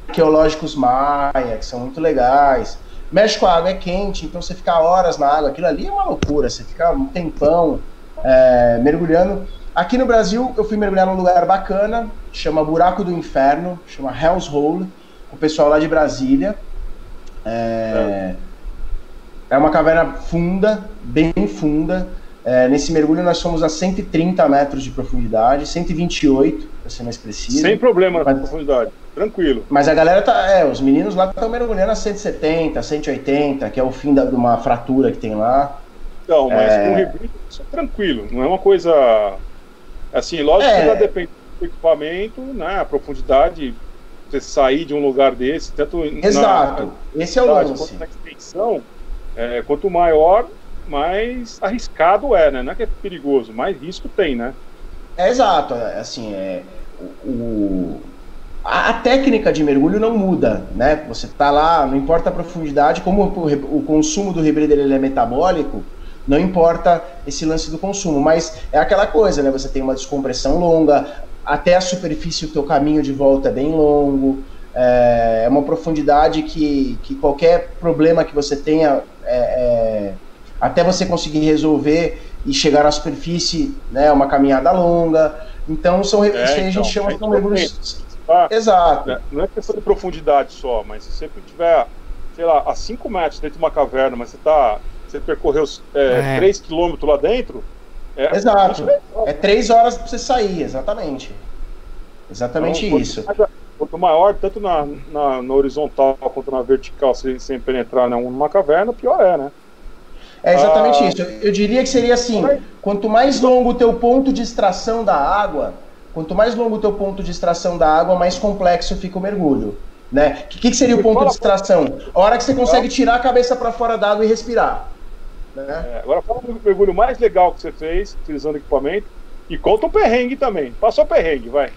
arqueológicos maia, que são muito legais. México, a água é quente, então você fica horas na água. Aquilo ali é uma loucura, você fica um tempão mergulhando. Aqui no Brasil, eu fui mergulhar num lugar bacana, chama Buraco do Inferno, chama Hell's Hole, com o pessoal lá de Brasília. É uma caverna funda, bem funda. Nesse mergulho nós fomos a 130 metros de profundidade, 128, para ser mais preciso. Sem problema na profundidade, tranquilo. Mas a galera os meninos lá estão mergulhando a 170, 180, que é o fim de uma fratura que tem lá. Não, mas com Rebreather isso é tranquilo, não é uma coisa assim, lógico que vai depender do equipamento, né, a profundidade, você sair de um lugar desse, tanto exato, esse é o lance. Quanto na extensão, quanto maior, mais arriscado né? Não é que é perigoso, mais risco tem, né? É exato, assim, a técnica de mergulho não muda, né? Você tá lá, não importa a profundidade, como o consumo do rebreather ele é metabólico, não importa esse lance do consumo, mas é aquela coisa, né? Você tem uma descompressão longa, até a superfície o teu caminho de volta é bem longo, é uma profundidade que qualquer problema que você tenha, até você conseguir resolver e chegar na superfície, né, é uma caminhada longa. Então são a gente chama de mergulhos. Exato. Não é questão de profundidade só, mas se você tiver, sei lá, a 5 metros dentro de uma caverna, mas você percorreu 3 quilômetros lá dentro. Exato. É 3 horas para você sair, exatamente. Exatamente então, isso. Quanto maior, tanto na horizontal quanto na vertical, sem penetrar numa caverna, pior é, né? É exatamente isso. Eu diria que seria assim, quanto mais longo o teu ponto de extração da água, mais complexo fica o mergulho, né? O que seria o ponto de extração? A hora que você consegue tirar a cabeça para fora da água e respirar. Né? Agora fala do mergulho mais legal que você fez, utilizando equipamento, e conta um perrengue também. Passou perrengue, vai.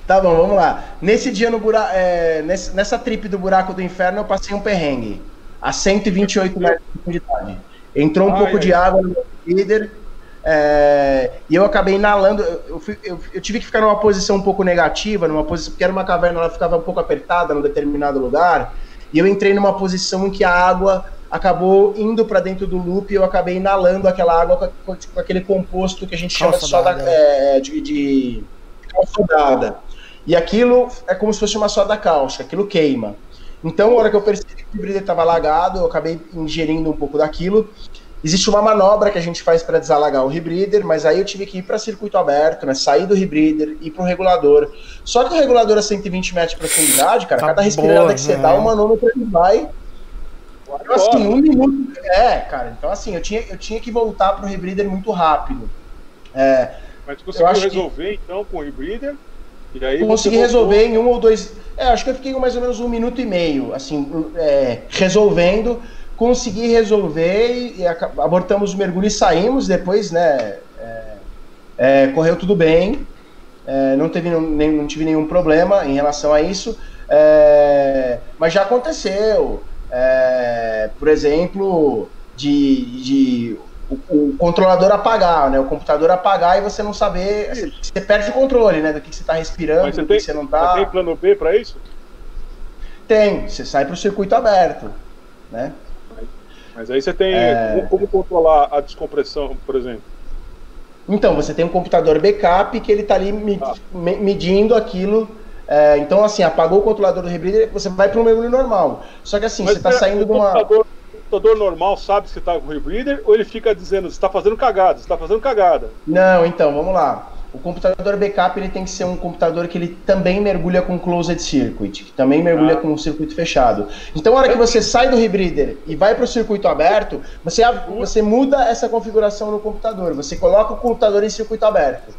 Tá bom, vamos lá. Nesse dia nessa trip do buraco do inferno, eu passei um perrengue. A 128 metros de profundidade. Entrou um pouco de água no meu líder e eu acabei inalando. Eu tive que ficar numa posição um pouco negativa, porque era uma caverna, ela ficava um pouco apertada num determinado lugar, e eu entrei numa posição em que a água acabou indo para dentro do loop e eu acabei inalando aquela água com aquele composto que a gente chama de soda de sodada. E aquilo é como se fosse uma soda cáustica, aquilo queima. Então, na hora que eu percebi que o rebreather estava alagado, eu acabei ingerindo um pouco daquilo. Existe uma manobra que a gente faz para desalagar o rebreather, mas aí eu tive que ir para circuito aberto, né, sair do rebreather, ir para o regulador. Só que o regulador a 120 metros de profundidade, cara, cada respirada que você dá, o manômetro ele vai. Então, assim, 1 minuto. Cara, então assim, eu tinha que voltar para o rebreather muito rápido. Mas você conseguiu resolver, então, com o rebreather? E aí consegui resolver em 1 ou 2... acho que eu fiquei mais ou menos 1 minuto e meio, assim, resolvendo. Consegui resolver e abortamos o mergulho e saímos depois, né? Correu tudo bem. Não tive nenhum problema em relação a isso. Mas já aconteceu. Por exemplo, o controlador apagar, né? O computador apagar e você não saber, você perde o controle, né? Do que você está respirando, do que você não está. Você tem plano B para isso? Tem, você sai para o circuito aberto, né? Mas aí você tem como controlar a descompressão, por exemplo? Então, você tem um computador backup que ele está ali medindo aquilo. Então, assim, apagou o controlador do rebreather, você vai para um mergulho normal. Só que assim, você está saindo de uma... O computador normal sabe se está com o rebreather ou ele fica dizendo, você está fazendo cagada, você está fazendo cagada? Não, então, vamos lá. O computador backup ele tem que ser um computador que ele também mergulha com closed circuit, que também mergulha com um circuito fechado. Então, a hora que você sai do rebreather e vai para o circuito aberto, você muda essa configuração no computador. Você coloca o computador em circuito aberto.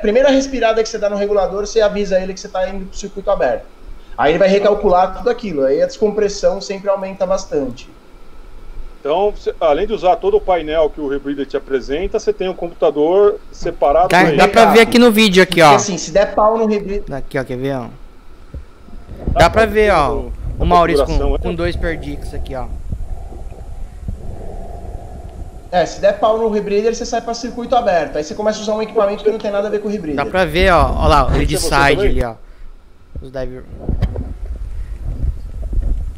Primeira respirada que você dá no regulador, você avisa ele que você está indo para o circuito aberto. Aí ele vai recalcular tudo aquilo. Aí a descompressão sempre aumenta bastante. Então, além de usar todo o painel que o rebreather te apresenta, você tem um computador separado. Dá pra ver aqui no vídeo, aqui, ó. Porque, assim, se der pau no rebreather... Aqui, ó, quer ver, ó? Dá pra ver, ó, o Maurício com 2 perdix aqui, ó. Se der pau no rebreather, você sai para circuito aberto. Aí você começa a usar um equipamento que não tem nada a ver com o rebreather. Dá pra ver, ó. Olha lá, ele de side ali, ó. Os diver...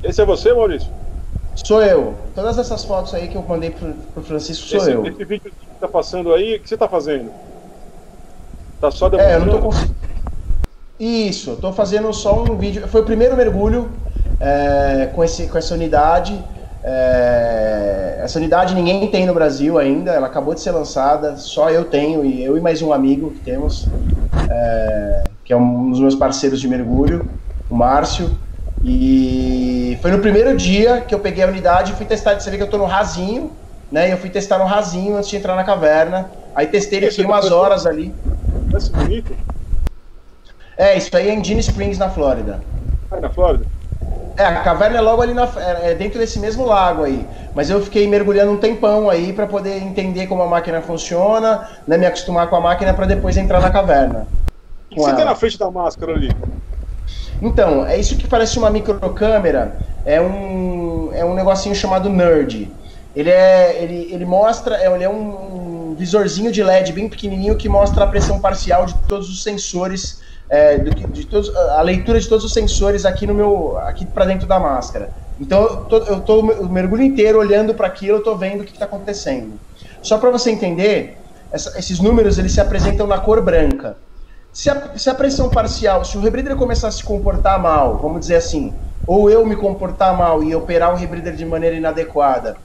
Esse é você, Maurício? Sou eu. Todas essas fotos aí que eu mandei pro Francisco sou eu. Esse vídeo que tá passando aí, o que você tá fazendo? Tá só eu não tô conseguindo. Isso, eu tô fazendo só um vídeo. Foi o primeiro mergulho com essa unidade. Essa unidade ninguém tem no Brasil ainda, ela acabou de ser lançada, só eu tenho, e eu e mais um amigo que temos, que é um dos meus parceiros de mergulho, o Márcio. E foi no primeiro dia que eu peguei a unidade e fui testar. Você vê que eu tô no rasinho, né? Eu fui testar no rasinho antes de entrar na caverna. Aí testei ele aqui umas horas ali. Parece bonito. Isso aí é em Gin Springs, na Flórida. Na Flórida? A caverna é logo ali dentro desse mesmo lago aí. Mas eu fiquei mergulhando um tempão aí para poder entender como a máquina funciona, né, me acostumar com a máquina para depois entrar na caverna. O que você tem na frente da máscara ali? Então, é isso que parece uma microcâmera, é um negocinho chamado NERD. Ele mostra, ele é um visorzinho de LED bem pequenininho que mostra a pressão parcial de todos os sensores, a leitura de todos os sensores aqui para dentro da máscara. Então eu tô o mergulho inteiro olhando para aquilo, eu tô vendo o que está acontecendo. Só para você entender, esses números eles se apresentam na cor branca. Se a pressão parcial, se o rebreather começar a se comportar mal, vamos dizer assim, ou eu me comportar mal e operar o rebreather de maneira inadequada,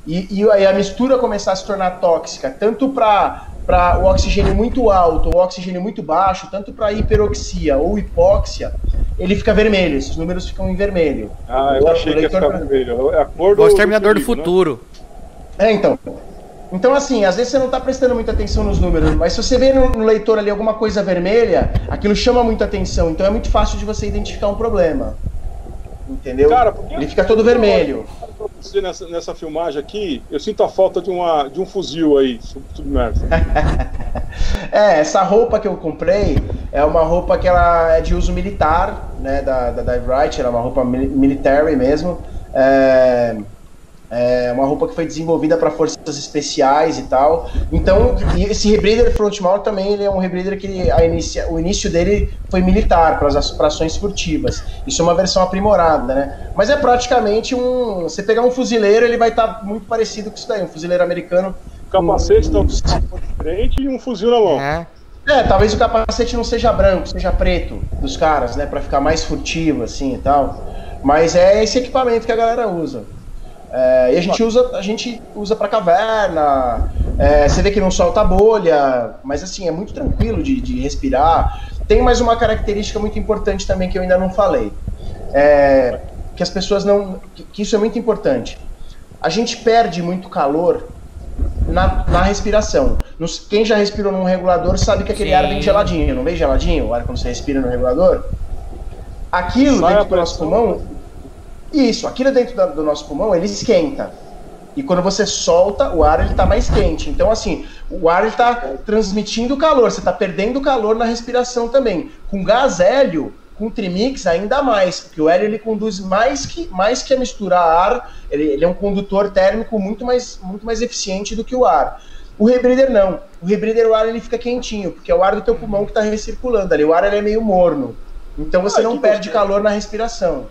e aí a mistura começar a se tornar tóxica, tanto para o oxigênio muito alto ou oxigênio muito baixo, tanto para hiperoxia ou hipóxia, ele fica vermelho, esses números ficam em vermelho. Ah, eu achei que ia ficar vermelho. É a cor do Exterminador do Futuro. Né? Então, assim, às vezes você não está prestando muita atenção nos números, mas se você vê no leitor ali alguma coisa vermelha, aquilo chama muita atenção, então é muito fácil de você identificar um problema. Entendeu? Cara, ele fica todo vermelho. Você nessa filmagem aqui, eu sinto a falta de um fuzil aí, submerso. Essa roupa que eu comprei é uma roupa que ela é de uso militar, né, da Dive Right, ela é uma roupa military mesmo. É uma roupa que foi desenvolvida para forças especiais e tal. Então, e esse rebreather front mount também ele é um rebreather que o início dele foi militar, para ações furtivas. Isso é uma versão aprimorada, né? Mas é praticamente você pegar um fuzileiro, ele vai estar muito parecido com isso daí, um fuzileiro americano. O capacete está diferente e um fuzil na mão. Talvez o capacete não seja branco, seja preto dos caras, né? Para ficar mais furtivo, assim e tal. Mas é esse equipamento que a galera usa. E a gente usa para caverna, você vê que não solta bolha, mas assim, é muito tranquilo de respirar. Tem mais uma característica muito importante também que eu ainda não falei, que as pessoas não... que isso é muito importante. A gente perde muito calor na respiração. Quem já respirou num regulador sabe que aquele ar vem geladinho, não vem geladinho? O ar quando você respira no regulador? Aquilo dentro do nosso pulmão... Isso, aquilo dentro do nosso pulmão, ele esquenta. E quando você solta, o ar ele tá mais quente. Então, assim, o ar ele tá transmitindo calor, você tá perdendo calor na respiração também. Com gás hélio, com trimix, ainda mais, porque o hélio ele conduz mais que a mistura a ar, ele é um condutor térmico muito mais eficiente do que o ar. O rebreather não. O rebreather, o ar ele fica quentinho, porque é o ar do teu pulmão que tá recirculando ali. O ar ele é meio morno. Então você não perde calor na respiração.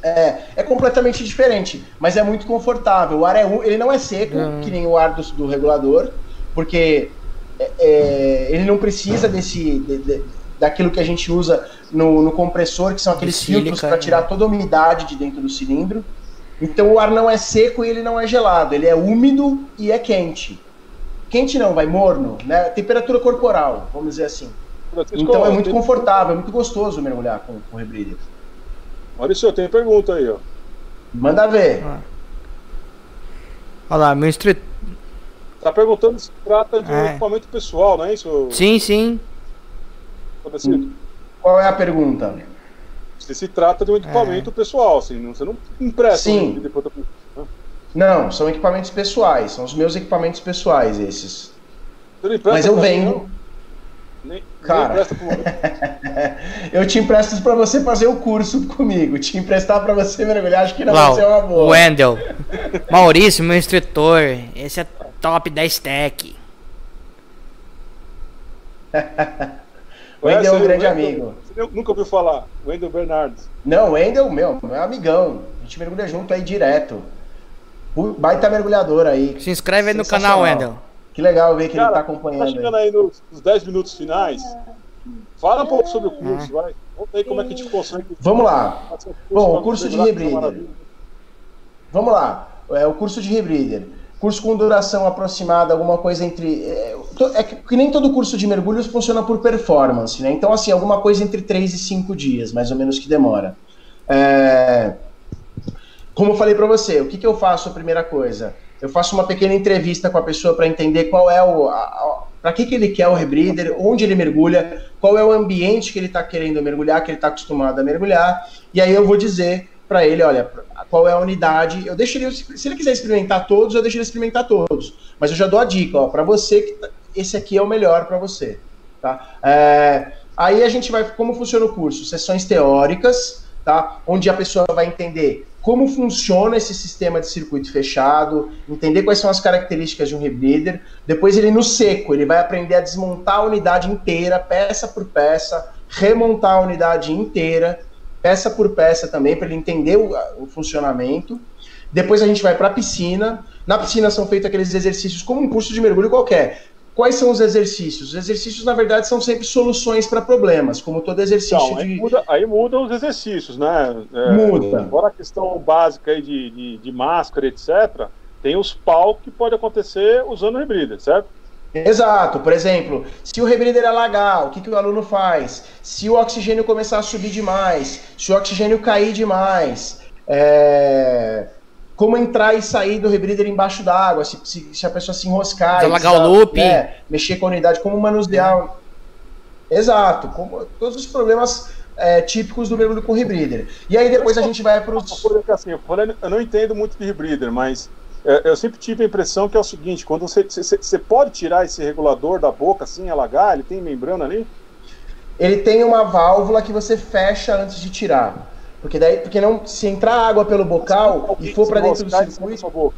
É completamente diferente, mas é muito confortável. O ar ele não é seco, que nem o ar do regulador, porque ele não precisa daquilo que a gente usa no compressor, que são aqueles filtros para tirar toda a umidade de dentro do cilindro. Então o ar não é seco e ele não é gelado, ele é úmido e é quente. Quente não, vai morno, né? Temperatura corporal, vamos dizer assim. Então é muito confortável, é muito gostoso mergulhar com o rebreather. Maurício, tem pergunta aí, ó. Manda ver. Olha lá, meu instrutor. Tá perguntando se trata de um equipamento pessoal, não é isso? Sim. Qual é a pergunta? Se trata de um equipamento pessoal, assim, você não empresta. Sim. Não, são equipamentos pessoais, são os meus equipamentos pessoais esses. Mas eu vendo. Cara, eu te empresto pra você fazer o curso comigo. Te emprestar pra você mergulhar, acho que não vai ser uma boa. Wendel, Maurício, meu instrutor, esse é top 10 tech. Wendel é um grande amigo. Você nunca ouviu falar? Wendel Bernardes. Não, Wendel, meu amigão. A gente mergulha junto aí direto. Baita mergulhador aí. Se inscreve aí no canal, Wendel. Que legal ver que ele tá acompanhando. Tá chegando aí nos 10 minutos finais. Fala um pouco sobre o curso, vai. Conta aí como é que a gente consegue. Vamos lá. Bom, o curso de rebreather. Vamos lá. O curso de rebreather. Curso com duração aproximada, alguma coisa entre... que nem todo curso de mergulhos funciona por performance, né? Então, assim, alguma coisa entre 3 e 5 dias, mais ou menos, que demora. Como eu falei pra você, o que eu faço a primeira coisa? Eu faço uma pequena entrevista com a pessoa para entender qual é para que ele quer o rebreather, onde ele mergulha, qual é o ambiente que ele está querendo mergulhar, que ele está acostumado a mergulhar, e aí eu vou dizer para ele, olha, qual é a unidade. Eu deixo ele, se ele quiser experimentar todos, eu deixo ele experimentar todos. Mas eu já dou a dica, ó, para você, que esse aqui é o melhor para você. Tá? Aí a gente vai, como funciona o curso? Sessões teóricas, tá? Onde a pessoa vai entender como funciona esse sistema de circuito fechado, entender quais são as características de um rebreather. Depois ele, no seco, ele vai aprender a desmontar a unidade inteira, peça por peça, remontar a unidade inteira, peça por peça também, para ele entender o funcionamento. Depois a gente vai para a piscina. Na piscina são feitos aqueles exercícios como um curso de mergulho qualquer. Quais são os exercícios? Os exercícios, na verdade, são sempre soluções para problemas, como todo exercício então, aí mudam os exercícios, né? Muda. Fora a questão básica aí de máscara, etc., tem os pau que pode acontecer usando o rebreather, certo? Exato. Por exemplo, se o rebreather alagar, o que o aluno faz? Se o oxigênio começar a subir demais, se o oxigênio cair demais, como entrar e sair do rebreather embaixo d'água, se a pessoa se enroscar, alagar o loop, mexer com a unidade, como manusear. Exato, como todos os problemas típicos do mergulho com rebreather. E aí depois a gente vai para os... Assim, eu não entendo muito de rebreather, mas eu sempre tive a impressão que é o seguinte: quando você pode tirar esse regulador da boca assim, alagar, ele tem membrana ali? Ele tem uma válvula que você fecha antes de tirar. Porque não, se entrar água pelo bocal e for para dentro do circuito...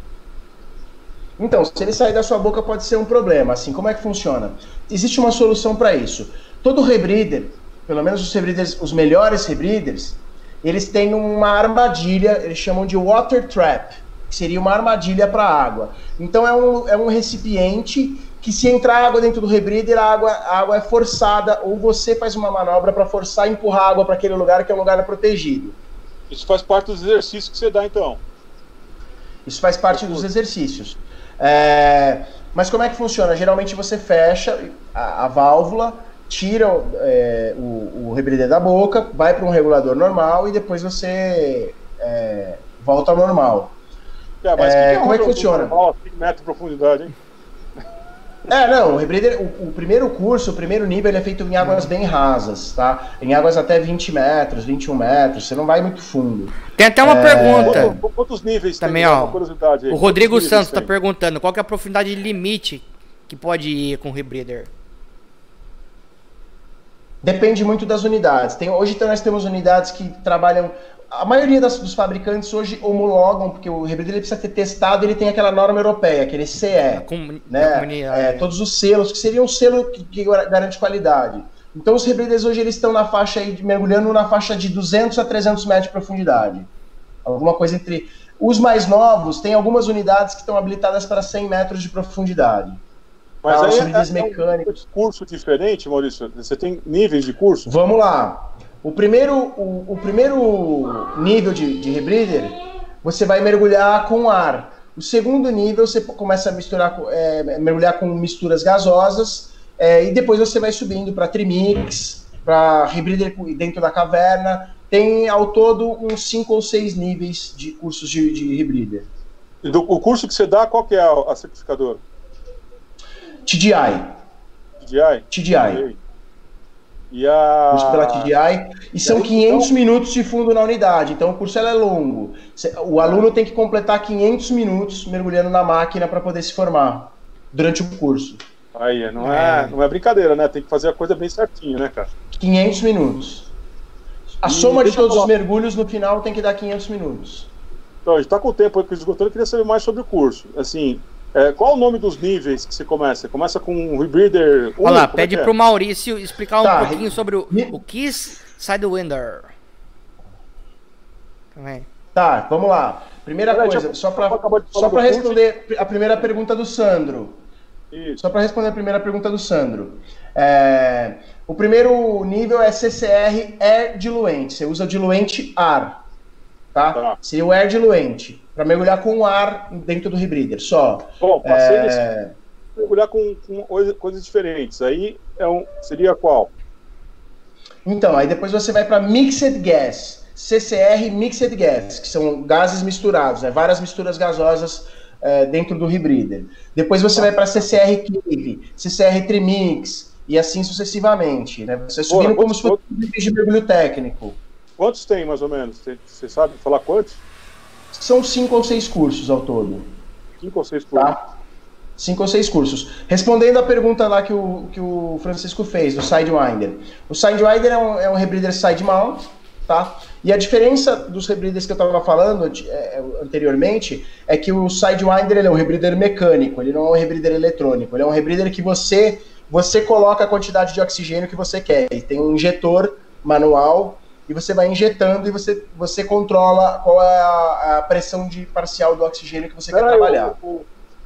Então, se ele sair da sua boca pode ser um problema. Assim, como é que funciona? Existe uma solução para isso. Todo rebreather, pelo menos os melhores rebreathers, eles têm uma armadilha, eles chamam de water trap, que seria uma armadilha para água. Então é um recipiente que, se entrar água dentro do rebreather, a água é forçada, ou você faz uma manobra para forçar e empurrar a água para aquele lugar que é um lugar protegido. Isso faz parte dos exercícios que você dá, então? Isso faz parte dos exercícios. Mas como é que funciona? Geralmente você fecha a válvula, tira o rebreather da boca, vai para um regulador normal e depois você volta ao normal. Mas como é que funciona? 5 metros de profundidade, hein? Não, o rebreather, o primeiro curso, o primeiro nível, ele é feito em águas bem rasas, tá? Em águas até 20 metros, 21 metros, você não vai muito fundo. Tem até uma pergunta. Quantos níveis também, tem? Ó, o Rodrigo Santos está perguntando qual que é a profundidade limite que pode ir com o rebreather. Depende muito das unidades. Hoje nós temos unidades que trabalham... A maioria dos fabricantes hoje homologam, porque o rebreather precisa ter testado, ele tem aquela norma europeia, aquele CE, né? Todos os selos, que seriam um selo que garante qualidade. Então os rebreathers hoje eles estão na faixa aí, mergulhando na faixa de 200 a 300 metros de profundidade. Alguma coisa entre... Os mais novos, tem algumas unidades que estão habilitadas para 100 metros de profundidade. Mas aí é um curso diferente, Maurício? Você tem níveis de curso? Vamos lá. O primeiro nível de rebreather, você vai mergulhar com ar. O segundo nível, você começa a mergulhar com misturas gasosas, e depois você vai subindo para trimix, para rebreather dentro da caverna. Tem, ao todo, uns 5 ou 6 níveis de cursos de rebreather. E o curso que você dá, qual que é a certificadora? TDI. TDI. Curso pela TDI, e são 500 minutos de fundo na unidade, então o curso é longo. O aluno tem que completar 500 minutos mergulhando na máquina para poder se formar durante o curso. Aí, não é brincadeira, né? Tem que fazer a coisa bem certinho, né, cara? 500 minutos. A soma de todos os mergulhos no final tem que dar 500 minutos. Então, a gente está com o tempo aqui esgotando, eu queria saber mais sobre o curso. Assim, qual o nome dos níveis que você começa? Você começa com um rebreather 1? Olha lá, pede pro Maurício explicar um pouquinho sobre o Kiss Sidewinder. Tá, vamos lá. Primeira coisa, só para responder a primeira pergunta do Sandro. Isso. Só para responder a primeira pergunta do Sandro. O primeiro nível é CCR Air Diluente. Você usa diluente ar. Tá? Seria o Air Diluente. Para mergulhar com ar dentro do rebreather, só. Bom, passei nesse... mergulhar com coisas diferentes. Aí seria qual? Então, aí depois você vai para Mixed Gas. CCR Mixed Gas, que são gases misturados, várias misturas gasosas dentro do rebreather. Depois você vai para CCR Cave, CCR Trimix, e assim sucessivamente. Né? Você subindo como se fosse um nível de mergulho técnico. Quantos tem, mais ou menos? Você sabe falar quantos? São 5 ou 6 cursos ao todo. 5 ou 6 cursos. Tá? 5 ou 6 cursos. Respondendo a pergunta lá que o Francisco fez, do Sidewinder. O Sidewinder é um rebreather side mount, tá? E a diferença dos rebreathers que eu estava falando anteriormente é que o Sidewinder ele é um rebreather mecânico, ele não é um rebreather eletrônico. Ele é um rebreather que você coloca a quantidade de oxigênio que você quer. Ele tem um injetor manual e você vai injetando e você controla qual é a pressão parcial do oxigênio que você quer trabalhar.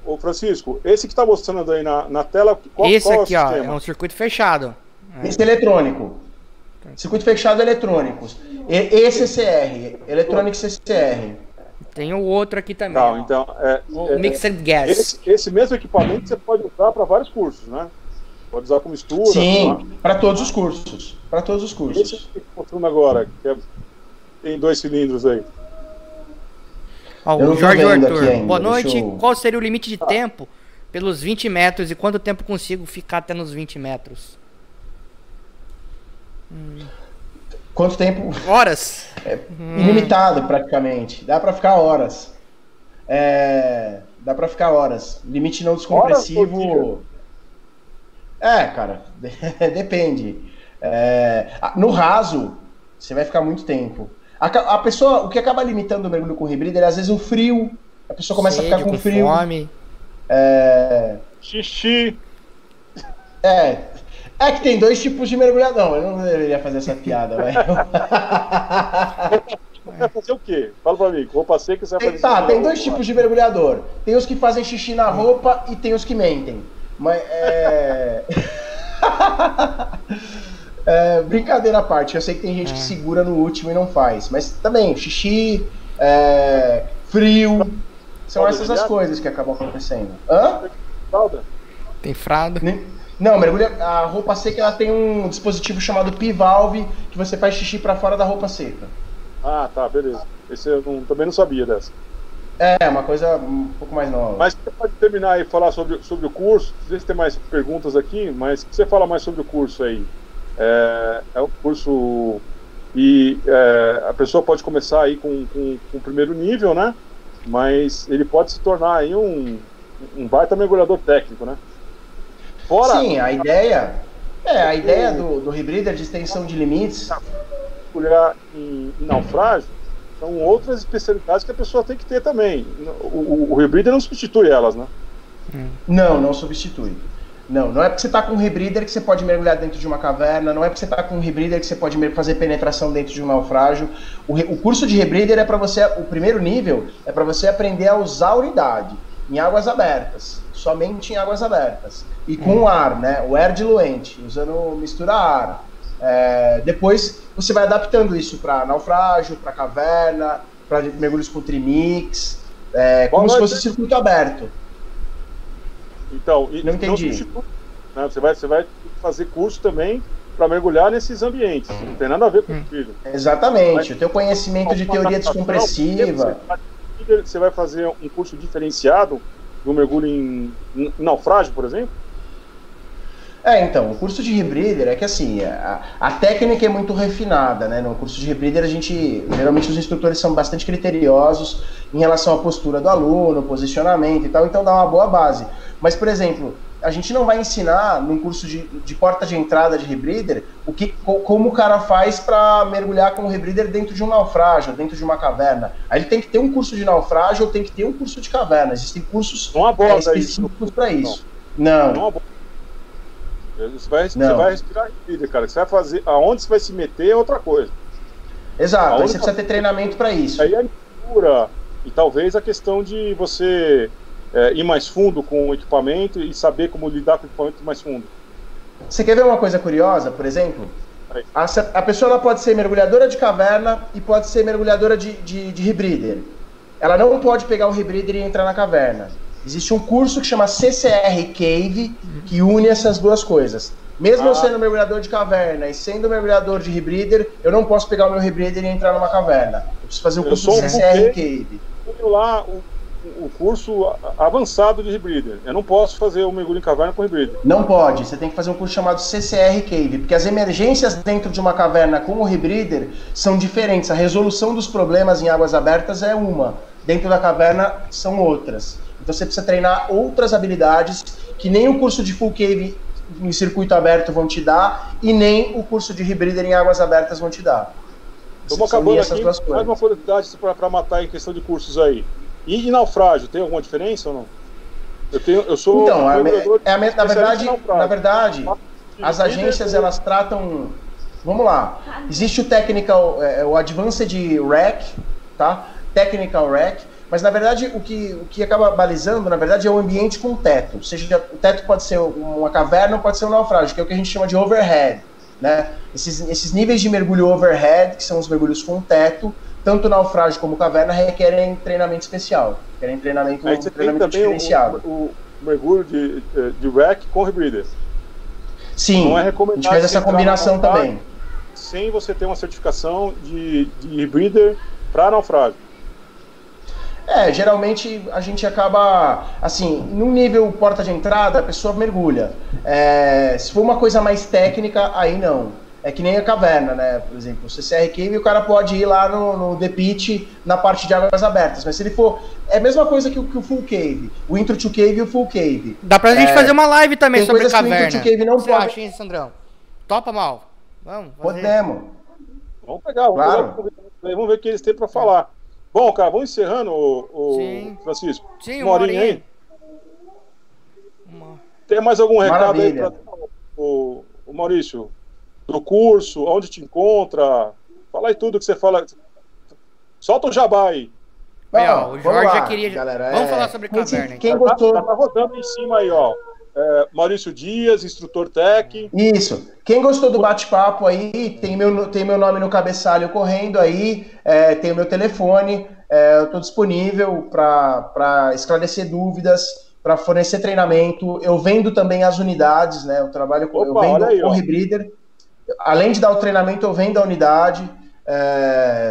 Ô Francisco, esse que está mostrando aí na tela, qual esse qual aqui, é o ó, sistema? é um circuito fechado. Esse é eletrônico. Circuito fechado eletrônicos. ECCR, Electronic CCR. Tem o outro aqui também. Não, então, o Mixed Gas. Esse mesmo equipamento você pode usar para vários cursos, né? Pode usar com mistura. Sim, para todos os cursos. Para todos os cursos. Esse que está mostrando agora, que tem 2 cilindros aí. Ó, o Jorge Arthur, ainda, boa noite. Qual seria o limite de tempo pelos 20 metros e quanto tempo consigo ficar até nos 20 metros? Quanto tempo? Horas. Ilimitado, praticamente. Dá para ficar horas. Dá para ficar horas. Limite não descompressivo. Cara, depende. No raso, você vai ficar muito tempo. A pessoa, o que acaba limitando o mergulho com rebreather é às vezes o frio. A pessoa começa a ficar com frio. Fome. Xixi. É que tem 2 tipos de mergulhadão. Eu não deveria fazer essa piada, velho. Você vai fazer o quê? Fala pra mim, roupa seca você vai fazer. Tá, tem 2 tipos de mergulhador. Tem os que fazem xixi na roupa e tem os que mentem. Mas brincadeira à parte, eu sei que tem gente que segura no último e não faz. Mas também, xixi, frio, são essas as coisas que acabam acontecendo. Fralda? Tem fralda? Não, a roupa seca ela tem um dispositivo chamado P-Valve que você faz xixi para fora da roupa seca. Ah, tá, beleza. Esse eu também não sabia dessa. Uma coisa um pouco mais nova. Mas você pode terminar e falar sobre o curso. Não sei se tem mais perguntas aqui, mas o que você fala mais sobre o curso aí? É um curso e a pessoa pode começar aí com o primeiro nível, né? Mas ele pode se tornar aí um baita mergulhador técnico, né? Sim, a ideia do rebreather de extensão de limites. Mergulhar em naufrágio são outras especialidades que a pessoa tem que ter também. O rebreather não substitui elas, né? Não substitui. Não é porque você está com um rebreather que você pode mergulhar dentro de uma caverna, não é porque você está com um rebreather que você pode fazer penetração dentro de um naufrágio. O curso de rebreather é para você, o primeiro nível é para você aprender a usar a unidade em águas abertas, somente em águas abertas. E com ar, né? O air diluente, usando mistura ar. Depois você vai adaptando isso para naufrágio, para caverna, para mergulhos com trimix, como se fosse circuito aberto. Então, não entendi. Né? Você vai fazer curso também para mergulhar nesses ambientes. Não tem nada a ver com o filho. Exatamente. O teu conhecimento de teoria descompressiva. Você vai fazer um curso diferenciado do mergulho em naufrágio, por exemplo? Então, o curso de rebreather é que assim, a técnica é muito refinada, né? No curso de rebreather geralmente os instrutores são bastante criteriosos em relação à postura do aluno, posicionamento e tal, então dá uma boa base. Mas, por exemplo, a gente não vai ensinar num curso de porta de entrada de rebreather como o cara faz para mergulhar com o rebreather dentro de um naufrágio, dentro de uma caverna. Aí ele tem que ter um curso de naufrágio ou tem que ter um curso de caverna. Existem cursos específicos para isso. Não. Você vai respirar rebreather, cara. Você vai fazer, aonde você vai se meter é outra coisa. Exato, aí você precisa ter treinamento para isso. Aí a mistura e talvez a questão de você ir mais fundo com o equipamento e saber como lidar com o equipamento mais fundo. Você quer ver uma coisa curiosa, por exemplo? A pessoa ela pode ser mergulhadora de caverna e pode ser mergulhadora de rebreather. Ela não pode pegar o rebreather e entrar na caverna. Existe um curso que chama CCR Cave, que une essas duas coisas. Mesmo eu sendo mergulhador de caverna e sendo mergulhador de rebreather, eu não posso pegar o meu rebreather e entrar numa caverna. Eu preciso fazer o curso CCR Cave. Lá, o curso avançado de rebreather. Eu não posso fazer o mergulho em caverna com rebreather. Não pode, você tem que fazer um curso chamado CCR Cave, porque as emergências dentro de uma caverna com o rebreather são diferentes. A resolução dos problemas em águas abertas é uma, dentro da caverna são outras. Então você precisa treinar outras habilidades que nem o curso de full cave em circuito aberto vão te dar e nem o curso de rebreather em águas abertas vão te dar. Estamos acabando aqui, mais uma curiosidade para matar em questão de cursos aí. E naufrágio, tem alguma diferença ou não? Eu sou então, na verdade, as agências elas tratam, vamos lá, existe o technical, o advanced rec, tá? Technical rec, mas na verdade o que acaba balizando, na verdade, é o ambiente com teto. Ou seja, o teto pode ser uma caverna ou pode ser um naufrágio, que é o que a gente chama de overhead, né? Esses níveis de mergulho overhead, que são os mergulhos com teto, tanto naufrágio como caverna, requerem treinamento especial, requerem treinamento diferenciado. O mergulho de rec com rebreather. Sim, não é recomendado, a gente faz essa combinação também. Sem você ter uma certificação de rebreather para naufrágio. Geralmente a gente acaba, assim, num nível porta de entrada, a pessoa mergulha. Se for uma coisa mais técnica, aí não. É que nem a caverna, né? Por exemplo, o CCR Cave, o cara pode ir lá no The Pit, na parte de águas abertas. Mas se ele for... É a mesma coisa que o Full Cave. O Intro to Cave e o Full Cave. Dá pra gente fazer uma live também sobre caverna. O Intro to Cave não pode... acha, hein, Sandrão? Topa, Mal? Vamos fazer. Podemos. Vamos pegar, vamos ver o que eles têm pra falar. Bom, cara, vamos encerrando, o Francisco. Sim, uma horinha aí. Tem mais algum recado aí para o Maurício? Do curso, onde te encontra? Fala aí tudo que você fala. Solta o jabá aí. O Jorge já queria. Galera, vamos falar sobre caverna. Quem gostou? Tá rodando em cima aí, ó. Maurício Dias, instrutor tech. Isso. Quem gostou do bate-papo aí, tem meu nome no cabeçalho correndo aí, tem o meu telefone, eu estou disponível para esclarecer dúvidas, para fornecer treinamento. Eu vendo também as unidades, né? Eu trabalho com, eu vendo com o rebreather. Além de dar o treinamento, eu vendo a unidade.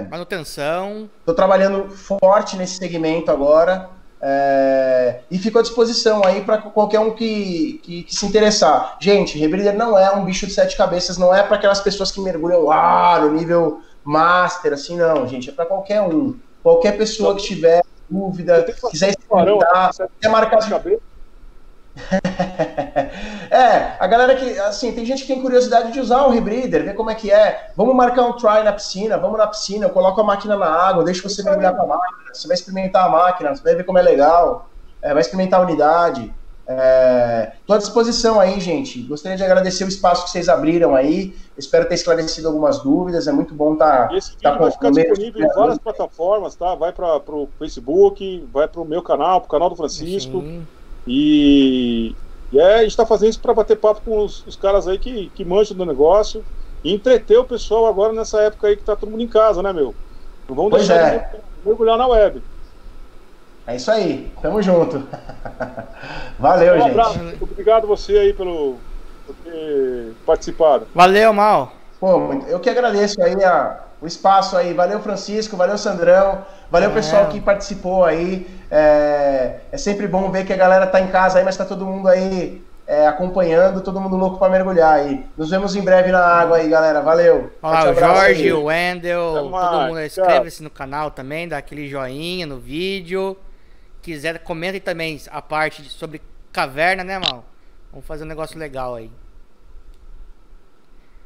Manutenção. Estou trabalhando forte nesse segmento agora. E fico à disposição aí para qualquer um que se interessar. Gente, rebreather não é um bicho de 7 cabeças, não é para aquelas pessoas que mergulham no nível master, assim, não, gente. É para qualquer um. Qualquer pessoa que tiver dúvida, quiser experimentar, quer marcar de cabeça. A galera que, assim, tem gente que tem curiosidade de usar um rebreather, ver como é que é. Vamos marcar um try na piscina, vamos na piscina, eu coloco a máquina na água, deixo você mergulhar com a máquina, você vai experimentar a máquina, você vai ver como é legal, vai experimentar a unidade. Tô à disposição aí, gente. Gostaria de agradecer o espaço que vocês abriram aí. Espero ter esclarecido algumas dúvidas. É muito bom estar vai ficar disponível em várias plataformas, tá? Vai para o Facebook, vai para o meu canal, para o canal do Francisco. Sim. E a gente está fazendo isso para bater papo com os caras aí que manjam do negócio e entreter o pessoal agora nessa época aí que tá todo mundo em casa, né, meu? Não vamos deixar de mergulhar na web. É isso aí, tamo junto. Valeu, gente. Abraço. Obrigado você aí por ter participado. Valeu, Mal. Pô, eu que agradeço aí o espaço aí. Valeu, Francisco, valeu, Sandrão, valeu, pessoal que participou aí. É sempre bom ver que a galera tá em casa aí, mas tá todo mundo aí acompanhando, todo mundo louco pra mergulhar aí. Nos vemos em breve na água aí, galera. Valeu. Olá, o Jorge, aí. O Wendel, todo mundo inscreve-se no canal também, dá aquele joinha no vídeo. Quiser, comentem também a parte sobre caverna, né, Mal? Vamos fazer um negócio legal aí.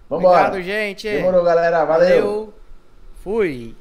Vambora. Obrigado, gente. Demorou, galera. Valeu. Fui.